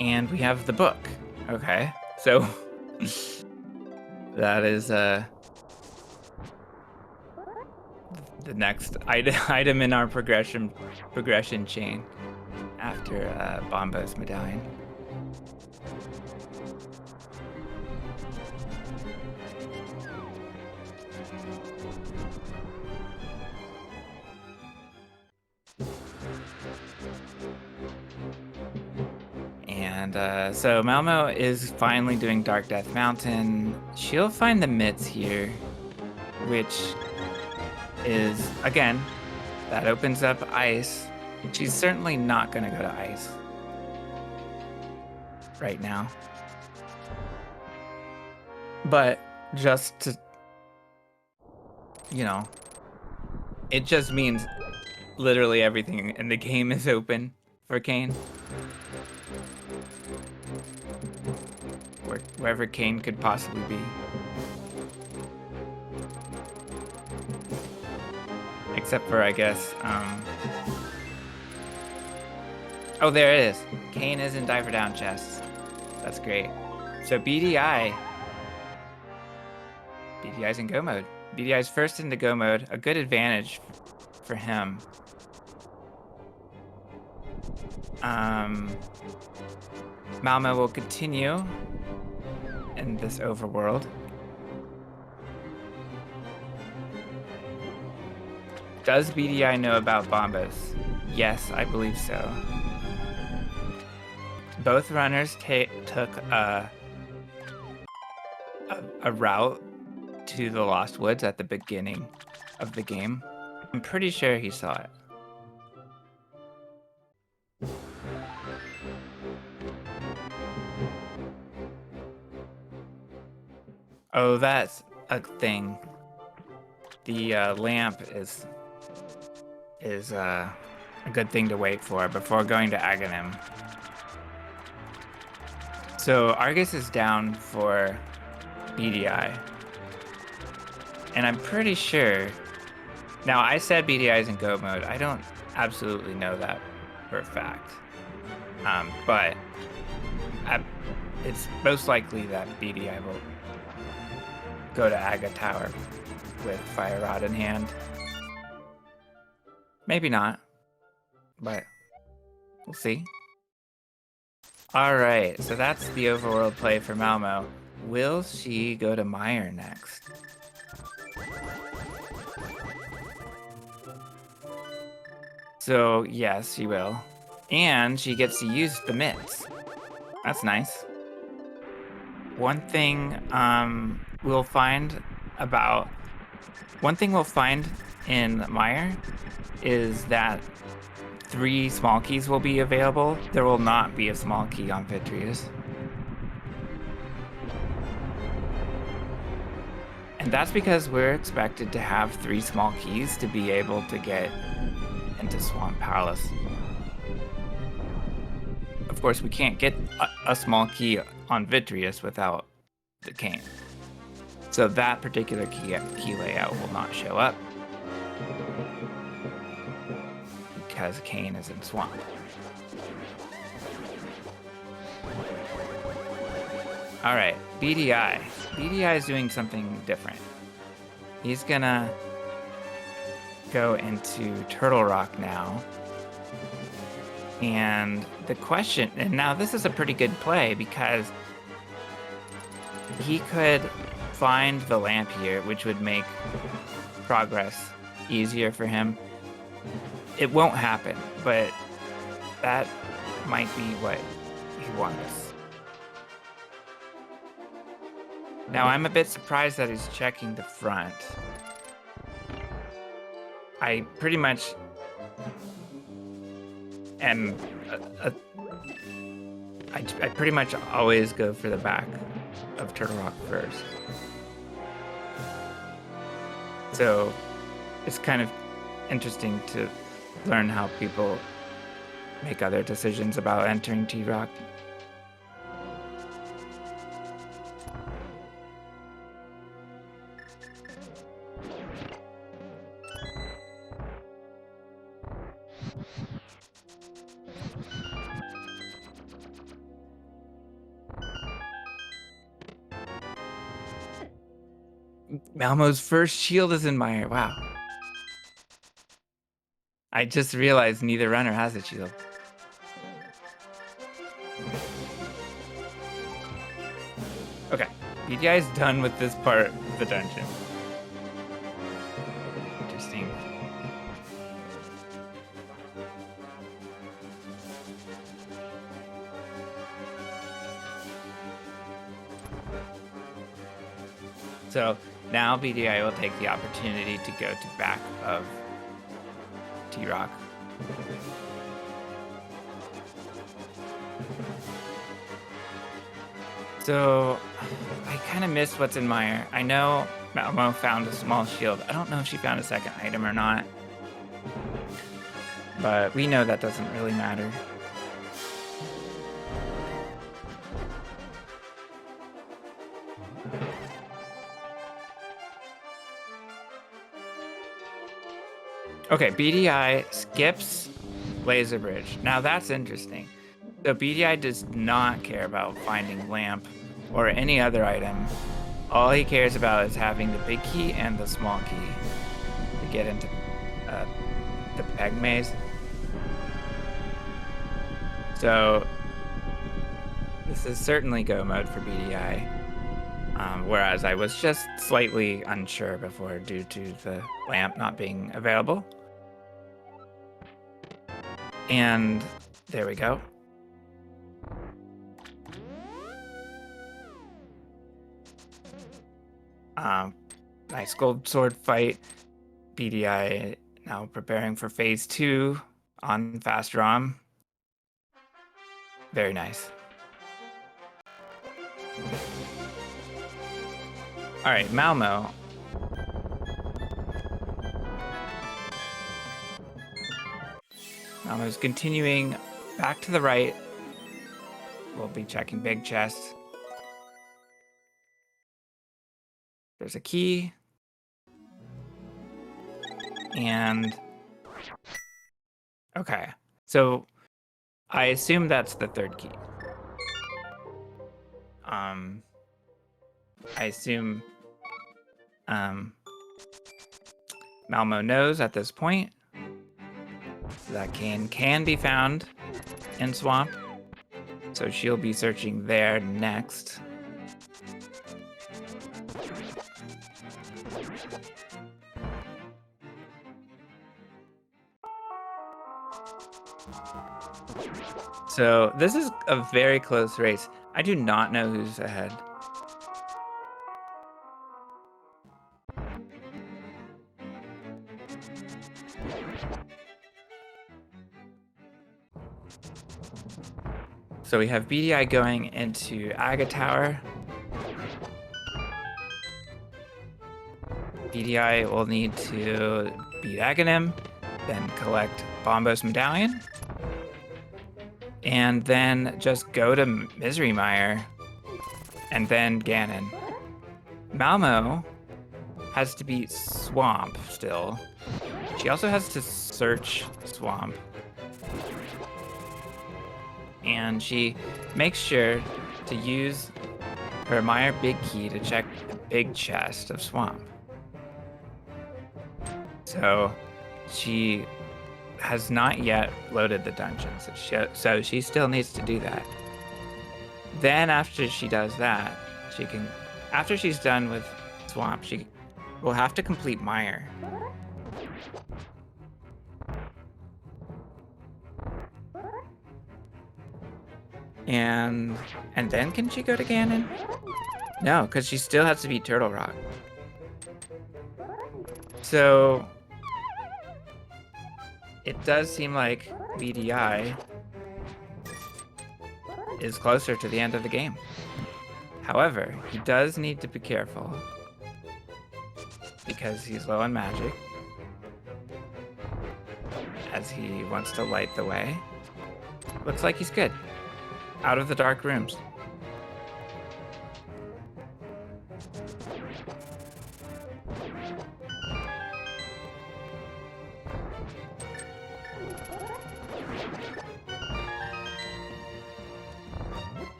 And we have the book. Okay, so that is the next item in our progression chain after Bomba's medallion. And so Malmo is finally doing Dark Death Mountain. She'll find the mitts here, which is, again, that opens up ice. She's certainly not going to go to ice right now. But just to, you know, it just means literally everything in the game is open for Kane. Wherever Kane could possibly be. Except for, I guess, oh, there it is. Kane is in Diver Down chests. That's great. So BDI's in go mode. BDI's first into go mode. A good advantage for him. Malmo will continue in this overworld. Does BDI know about Bombas? Yes, I believe so. Both runners took a route to the Lost Woods at the beginning of the game. I'm pretty sure he saw it. Oh, that's a thing. The lamp is a good thing to wait for before going to Aghanim. So Argus is down for BDI. And I'm pretty sure... Now, I said BDI is in go mode. I don't absolutely know that for a fact. But it's most likely that BDI will go to Aga Tower with Fire Rod in hand. Maybe not, but we'll see. Alright, so that's the overworld play for Malmo. Will she go to Meyer next? So, yes, she will. And she gets to use the mitts. That's nice. One thing we'll find in Meyer is that 3 small keys will be available. There will not be a small key on Vitreous. And that's because we're expected to have 3 small keys to be able to get into Swamp Palace. Of course, we can't get a small key on Vitreous without the Kane. So that particular key layout will not show up because Kane is in Swamp. Alright, BDI. BDI is doing something different. He's gonna go into Turtle Rock now. And the question, and now this is a pretty good play because he could find the lamp here, which would make progress easier for him. It won't happen, but that might be what he wants. Now, I'm a bit surprised that he's checking the front. I pretty much am... I pretty much always go for the back of Turtle Rock first. So it's kind of interesting to learn how people make other decisions about entering T-Rock. Malmo's first shield is in Meyer. Wow. I just realized neither runner has a shield. Okay, BDI is done with this part of the dungeon. Interesting. So now BDI will take the opportunity to go to back of T-Rock. So I kind of missed what's in Meyer. I know Malmo found a small shield. I don't know if she found a second item or not. but we know that doesn't really matter. Okay, BDI skips Laser Bridge. Now that's interesting. So BDI does not care about finding lamp or any other item. All he cares about is having the big key and the small key to get into the peg maze. So this is certainly go mode for BDI, whereas I was just slightly unsure before due to the lamp not being available. And there we go. Nice gold sword fight. BDI now preparing for phase 2 on fast ROM. Very nice. All right, Malmo. Malmo's continuing back to the right. We'll be checking big chests. There's a key. And okay, so I assume that's the third key. I assume Malmo knows at this point that cane can be found in Swamp, so she'll be searching there next. So this is a very close race. I do not know who's ahead. So we have BDI going into Aga Tower. BDI will need to beat Aghanim, then collect Bombos Medallion, and then just go to Misery Mire, and then Ganon. Malmo has to beat Swamp still. She also has to search Swamp. And she makes sure to use her Mire Big Key to check the big chest of Swamp. So she has not yet loaded the dungeons, so she still needs to do that. Then after she does that, after she's done with Swamp, she will have to complete Mire. And then can she go to Ganon? No, because she still has to beat Turtle Rock. So it does seem like BDI is closer to the end of the game. However, he does need to be careful because he's low on magic, as he wants to light the way. Looks like he's good. Out of the dark rooms.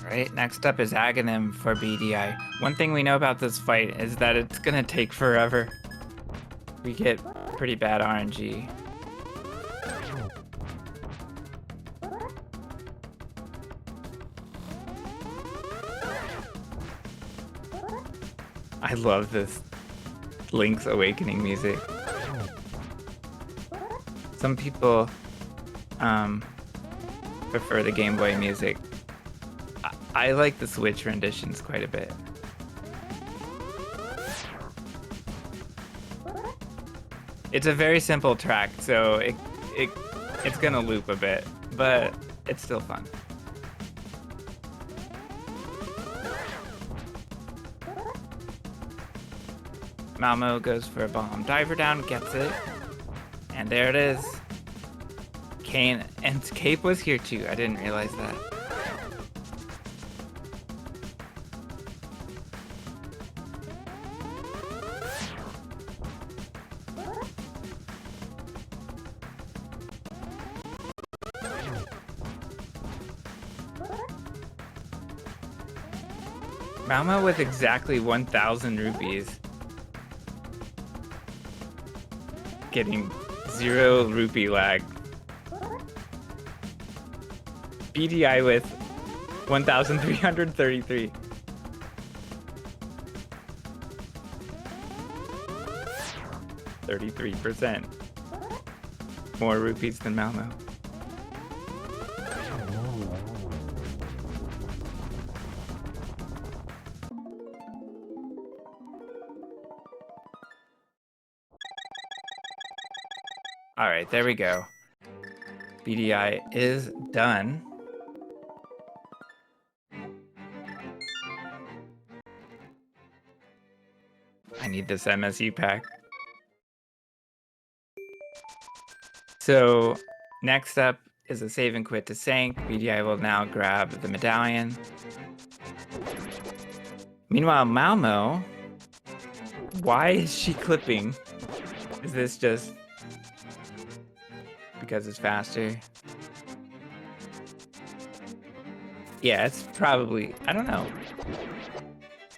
Right, next up is Aghanim for BDI. One thing we know about this fight is that it's gonna take forever. We get pretty bad RNG. I love this Link's Awakening music. Some people prefer the Game Boy music. I like the Switch renditions quite a bit. It's a very simple track, so it's gonna loop a bit, but it's still fun. Malmo goes for a bomb. Diver down, gets it. And there it is. Kane, and Cape was here too. I didn't realize that. Malmo with exactly 1,000 rupees. Getting 0 rupee lag. BDI with 1,333. %. More rupees than Malmo. All right, there we go. BDI is done. I need this MSU pack. So next up is a save and quit to Sank. BDI will now grab the medallion. Meanwhile, Malmo, why is she clipping? Is this just because it's faster? Yeah, it's probably, I don't know.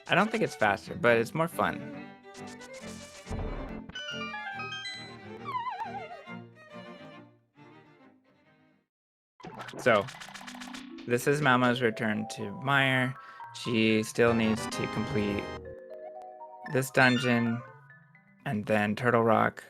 I don't think it's faster, but it's more fun. So, this is Malmo's return to Meyer. She still needs to complete this dungeon and then Turtle Rock.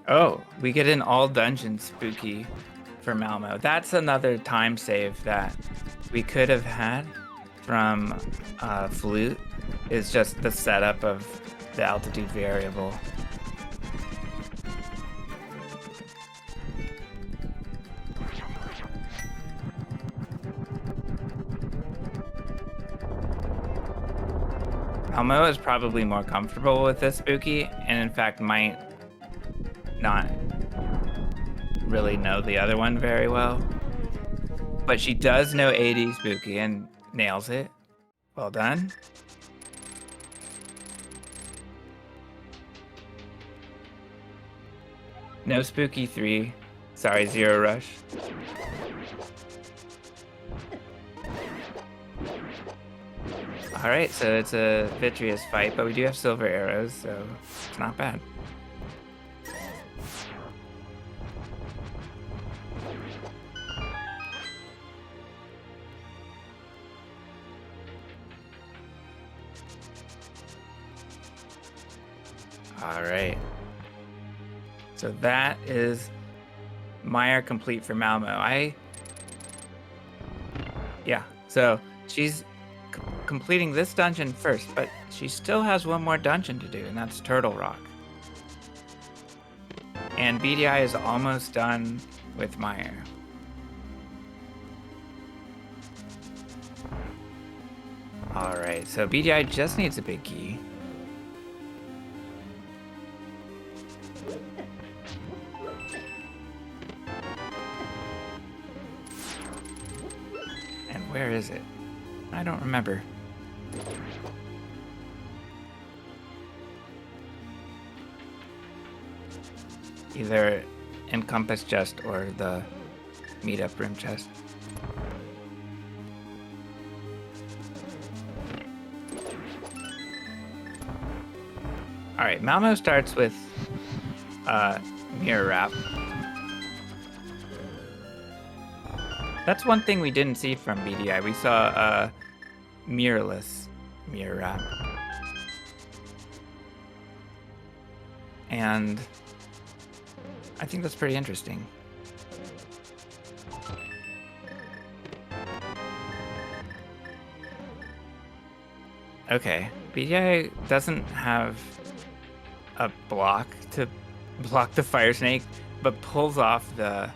Oh, we get an all dungeon spooky for Malmo. That's another time save that we could have had from Flute. Is just the setup of the altitude variable. Malmo is probably more comfortable with this spooky, and in fact might not really know the other one very well. But she does know AD spooky and nails it. Well done. No spooky 3. Sorry, 0 rush. Alright, so it's a vitreous fight, but we do have silver arrows, so it's not bad. Alright. So that is Meyer complete for Malmo. Yeah, so she's completing this dungeon first, but she still has one more dungeon to do, and that's Turtle Rock. And BDI is almost done with Meyer. Alright, so BDI just needs a big key. Where is it? I don't remember. Either Encompass chest or the meetup room chest. Alright, Malmo starts with mirror wrap. That's one thing we didn't see from BDI. We saw mirrorless mirror wrap. And I think that's pretty interesting. Okay, BDI doesn't have a block to block the fire snake, but pulls off the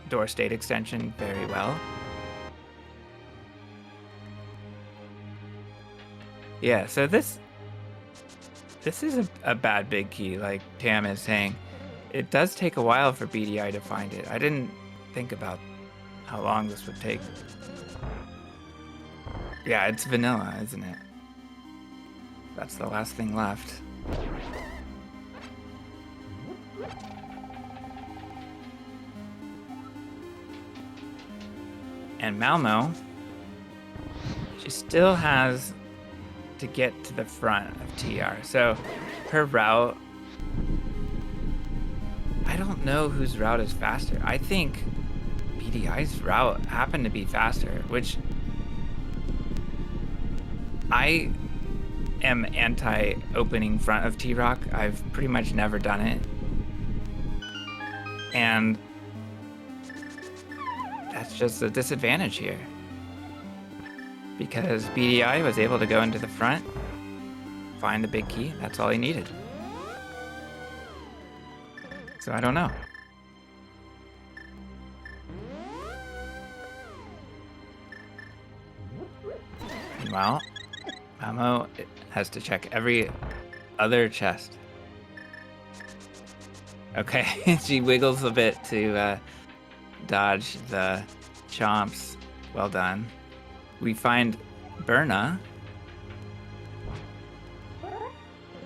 door state extension very well. Yeah, so this is a bad big key, like Tam is saying. It does take a while for BDI to find it. I didn't think about how long this would take. Yeah, it's vanilla, isn't it? That's the last thing left. And Malmo, she still has to get to the front of TR. So her route, I don't know whose route is faster. I think BDI's route happened to be faster, which I am anti-opening front of T-Rock. I've pretty much never done it. And that's just a disadvantage here. Because BDI was able to go into the front, find the big key. That's all he needed. So I don't know. Meanwhile, Malmo has to check every other chest. Okay, she wiggles a bit to dodge the chomps. Well done. We find Berna.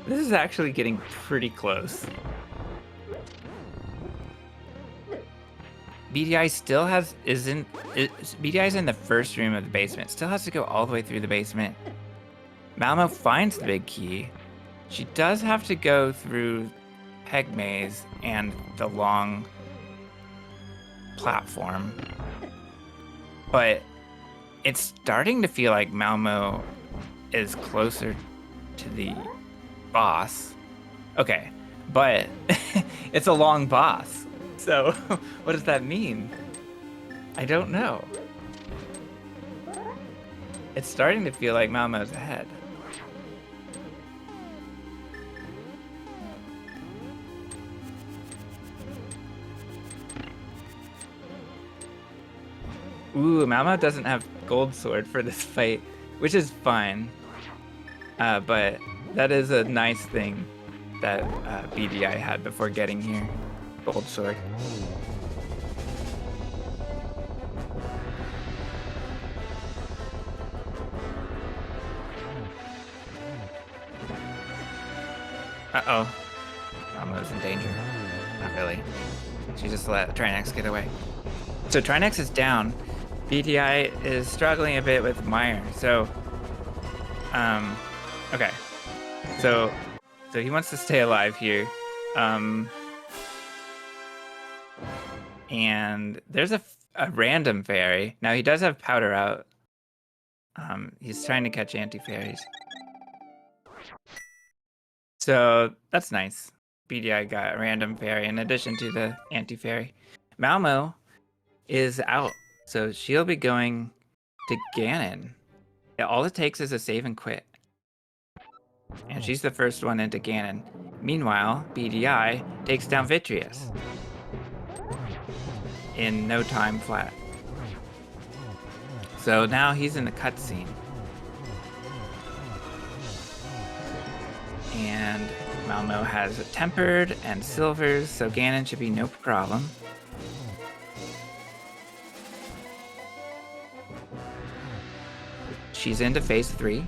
This is actually getting pretty close. BDI still BDI's in the first room of the basement. Still has to go all the way through the basement. Malmo finds the big key. She does have to go through Peg Maze and the long platform. But it's starting to feel like Malmo is closer to the boss. Okay, but it's a long boss. So what does that mean? I don't know. It's starting to feel like Malmo's ahead. Ooh, Malmo doesn't have gold sword for this fight, which is fine. But that is a nice thing that BDI had before getting here. Gold sword. Uh-oh. Malmo's in danger. Not really. She just let Trinex get away. So Trinex is down. BDI is struggling a bit with Meyer. So, okay. So he wants to stay alive here. And there's a random fairy. Now he does have powder out. He's trying to catch anti-fairies. So that's nice. BDI got a random fairy in addition to the anti-fairy. Malmo is out. So she'll be going to Ganon. All it takes is a save and quit. And she's the first one into Ganon. Meanwhile, BDI takes down Vitreous in no time flat. So now he's in the cutscene. And Malmo has tempered and silvers, so Ganon should be no problem. she's into phase 3.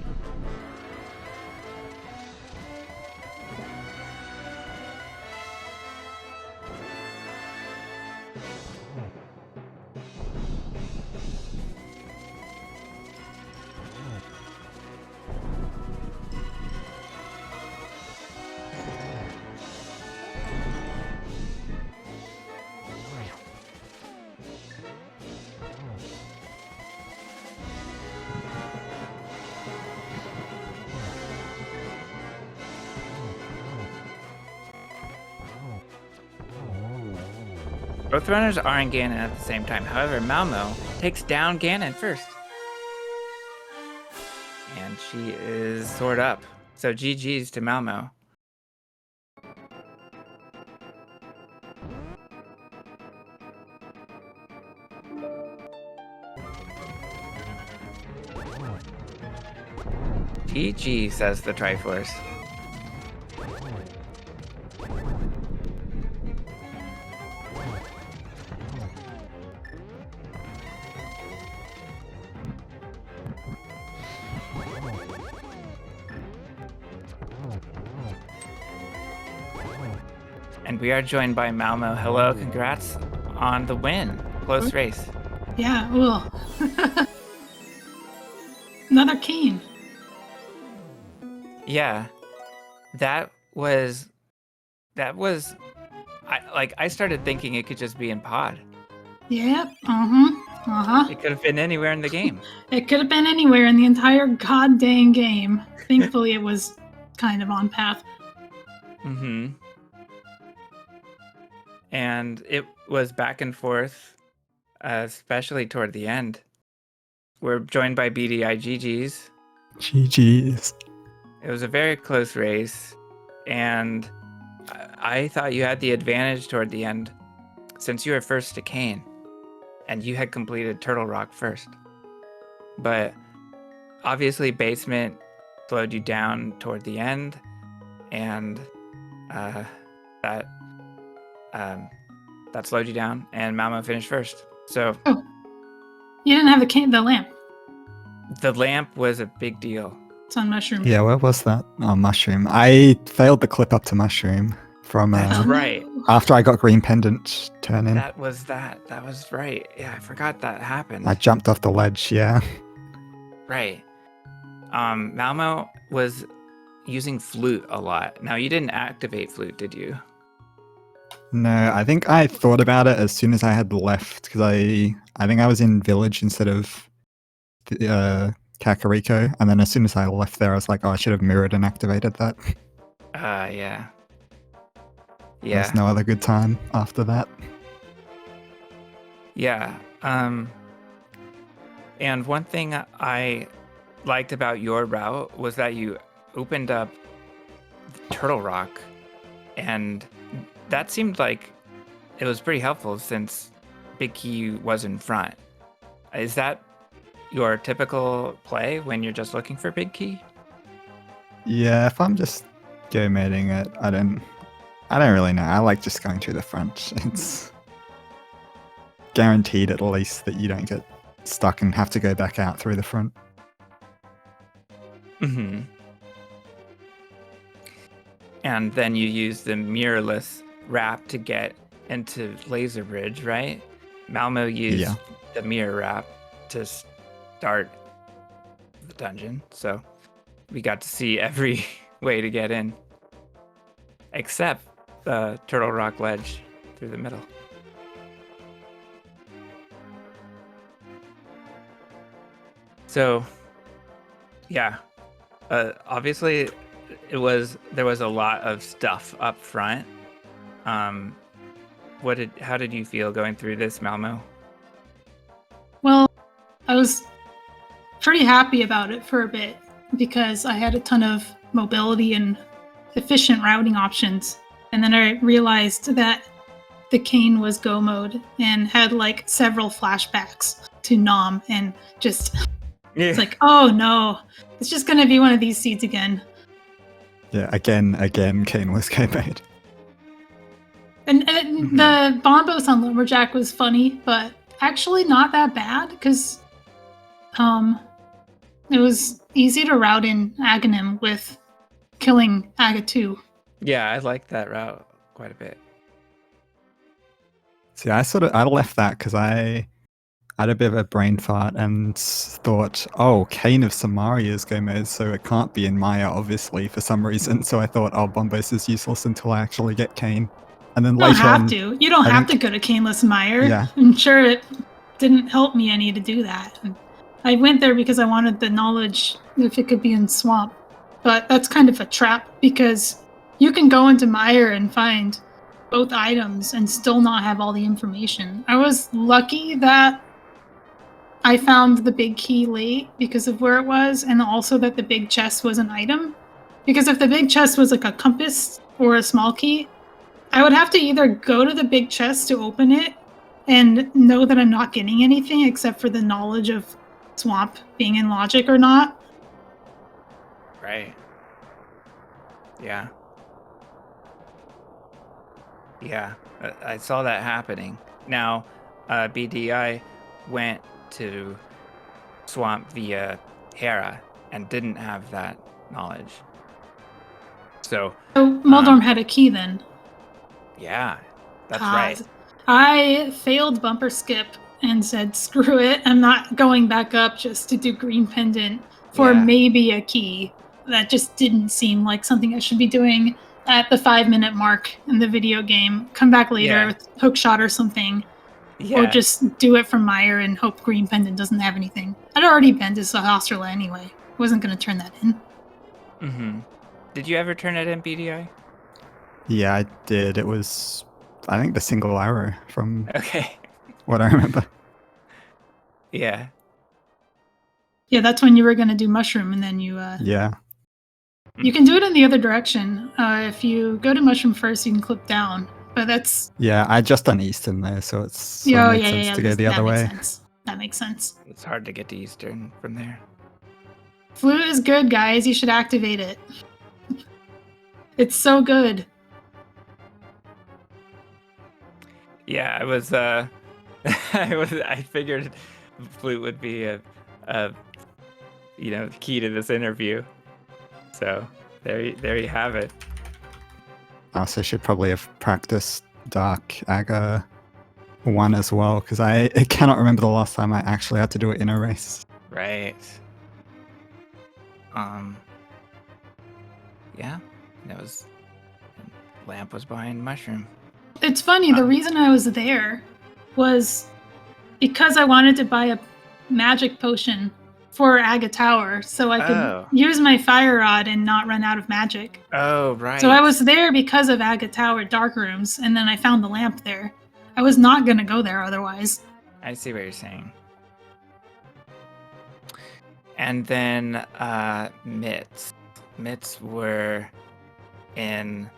Both runners are in Ganon at the same time. However, Malmo takes down Ganon first. And she is soared up. So GG's to Malmo. GG, says the Triforce. And we are joined by Malmo. Hello, congrats on the win. Close race. Yeah, well. Another cane. Yeah. That was I started thinking it could just be in pod. Yep. It could have been anywhere in the game. It could have been anywhere in the entire god dang game. Thankfully it was kind of on path. Mm-hmm. And it was back and forth, especially toward the end. We're joined by BDI GG's. GG's. It was a very close race, and I thought you had the advantage toward the end since you were first to Kane, and you had completed Turtle Rock first. But obviously basement slowed you down toward the end, and that slowed you down, and Malmo finished first. So You didn't have the lamp. the lamp was a big deal. It's on Mushroom. Yeah, where was that? Oh, Mushroom. I failed the clip up to Mushroom from That's right. after I got Green Pendant turn in. That was right. Yeah, I forgot that happened. I jumped off the ledge, yeah. Right. Malmo was using flute a lot. Now, you didn't activate flute, did you? No, I think I thought about it as soon as I had left, because I think I was in Village instead of Kakariko, and then as soon as I left there, I was like, oh, I should have mirrored and activated that. Yeah. There's no other good time after that. Yeah. And one thing I liked about your route was that you opened up Turtle Rock, and that seemed like it was pretty helpful since Big Key was in front. Is that your typical play when you're just looking for Big Key? Yeah, if I'm just go mating it, I don't really know. I like just going through the front. It's guaranteed at least that you don't get stuck and have to go back out through the front. Mm-hmm. And then you use the mirrorless wrap to get into Laser Bridge, right? Malmo used the mirror wrap to start the dungeon, so we got to see every way to get in, except the Turtle Rock ledge through the middle. So, yeah, obviously there was a lot of stuff up front. How did you feel going through this, Malmo? Well, I was pretty happy about it for a bit because I had a ton of mobility and efficient routing options. And then I realized that the cane was go mode and had like several flashbacks to Nom, and just it's like, oh no, it's just gonna be one of these seeds again. Yeah, again, Kane was go mode. And the Bombos on Lumberjack was funny, but actually not that bad because It was easy to route in Aghanim with killing Aga 2. Yeah, I like that route quite a bit. See, I left that because I had a bit of a brain fart and thought, oh, Kane of Samaria's game mode, so it can't be in Maya, obviously, for some reason. So I thought, oh, Bombos is useless until I actually get Kane. And then You don't later have on, to. You don't I have think- to go to Caneless Mire. Yeah. I'm sure it didn't help me any to do that. I went there because I wanted the knowledge if it could be in Swamp. But that's kind of a trap because you can go into Mire and find both items and still not have all the information. I was lucky that I found the big key late because of where it was, and also that the big chest was an item. Because if the big chest was like a compass or a small key, I would have to either go to the big chest to open it and know that I'm not getting anything except for the knowledge of Swamp being in logic or not. Right. Yeah. Yeah, I saw that happening. Now, BDI went to Swamp via Hera and didn't have that knowledge. So Muldorm had a key then. Yeah, that's God. right. I failed bumper skip and said, screw it, I'm not going back up just to do green pendant for maybe a key. That just didn't seem like something I should be doing at the 5-minute mark in the video game. Come back later with hook shot or something. Or just do it from Mire and hope green pendant doesn't have anything. I'd already been to Sahasrahla anyway. Wasn't going to turn that in. Mm-hmm. Did you ever turn it in, BDI? Yeah, I did. It was, I think, the single arrow from Okay. what I remember. Yeah. Yeah, that's when you were going to do mushroom, and then you... Yeah. You can do it in the other direction. If you go to mushroom first, you can click down. But that's... Yeah, I just done Eastern there, so it's sort of made sense to go the other way. That makes sense. It's hard to get to Eastern from there. Flute is good, guys. You should activate it. It's so good. Yeah, I was I figured Flute would be a key to this interview. So there you have it. I also should probably have practiced Dark Aga 1 as well, because I cannot remember the last time I actually had to do it in a race. Right. Yeah, that was... Lamp was behind mushroom. It's funny, the reason I was there was because I wanted to buy a magic potion for Aga Tower so I could use my fire rod and not run out of magic. Oh, right. So I was there because of Aga Tower Dark Rooms, and then I found the lamp there. I was not going to go there otherwise. I see what you're saying. And then Mitts. Mitts were in...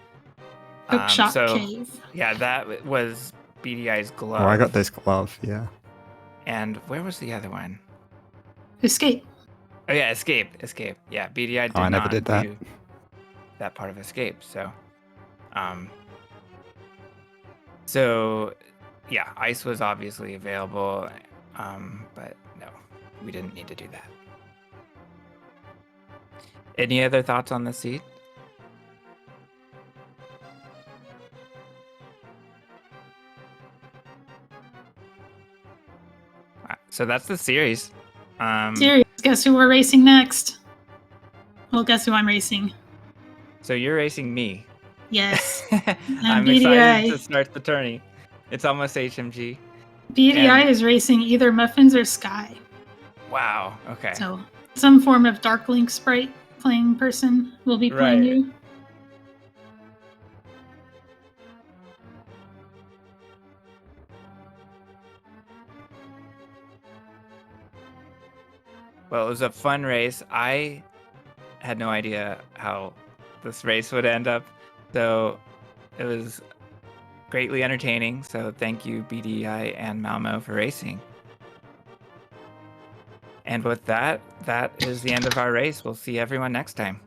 Hookshot Cave. Yeah, that was BDI's glove. Oh, I got this glove, yeah. And where was the other one? Escape. Oh yeah, Escape. Yeah, BDI did I never did that. do that part of Escape, so... So, yeah, Ice was obviously available, but no, we didn't need to do that. Any other thoughts on the seed? So that's the series. Series. Guess who we're racing next? Well, guess who I'm racing? So you're racing me. Yes. I'm excited to start the tourney. It's almost HMG. BDI is racing either Muffins or Sky. Wow. Okay. So some form of Dark Link sprite playing person will be playing you. Well, it was a fun race. I had no idea how this race would end up, so it was greatly entertaining. So thank you, BDI and Malmo, for racing. And with that, that is the end of our race. We'll see everyone next time.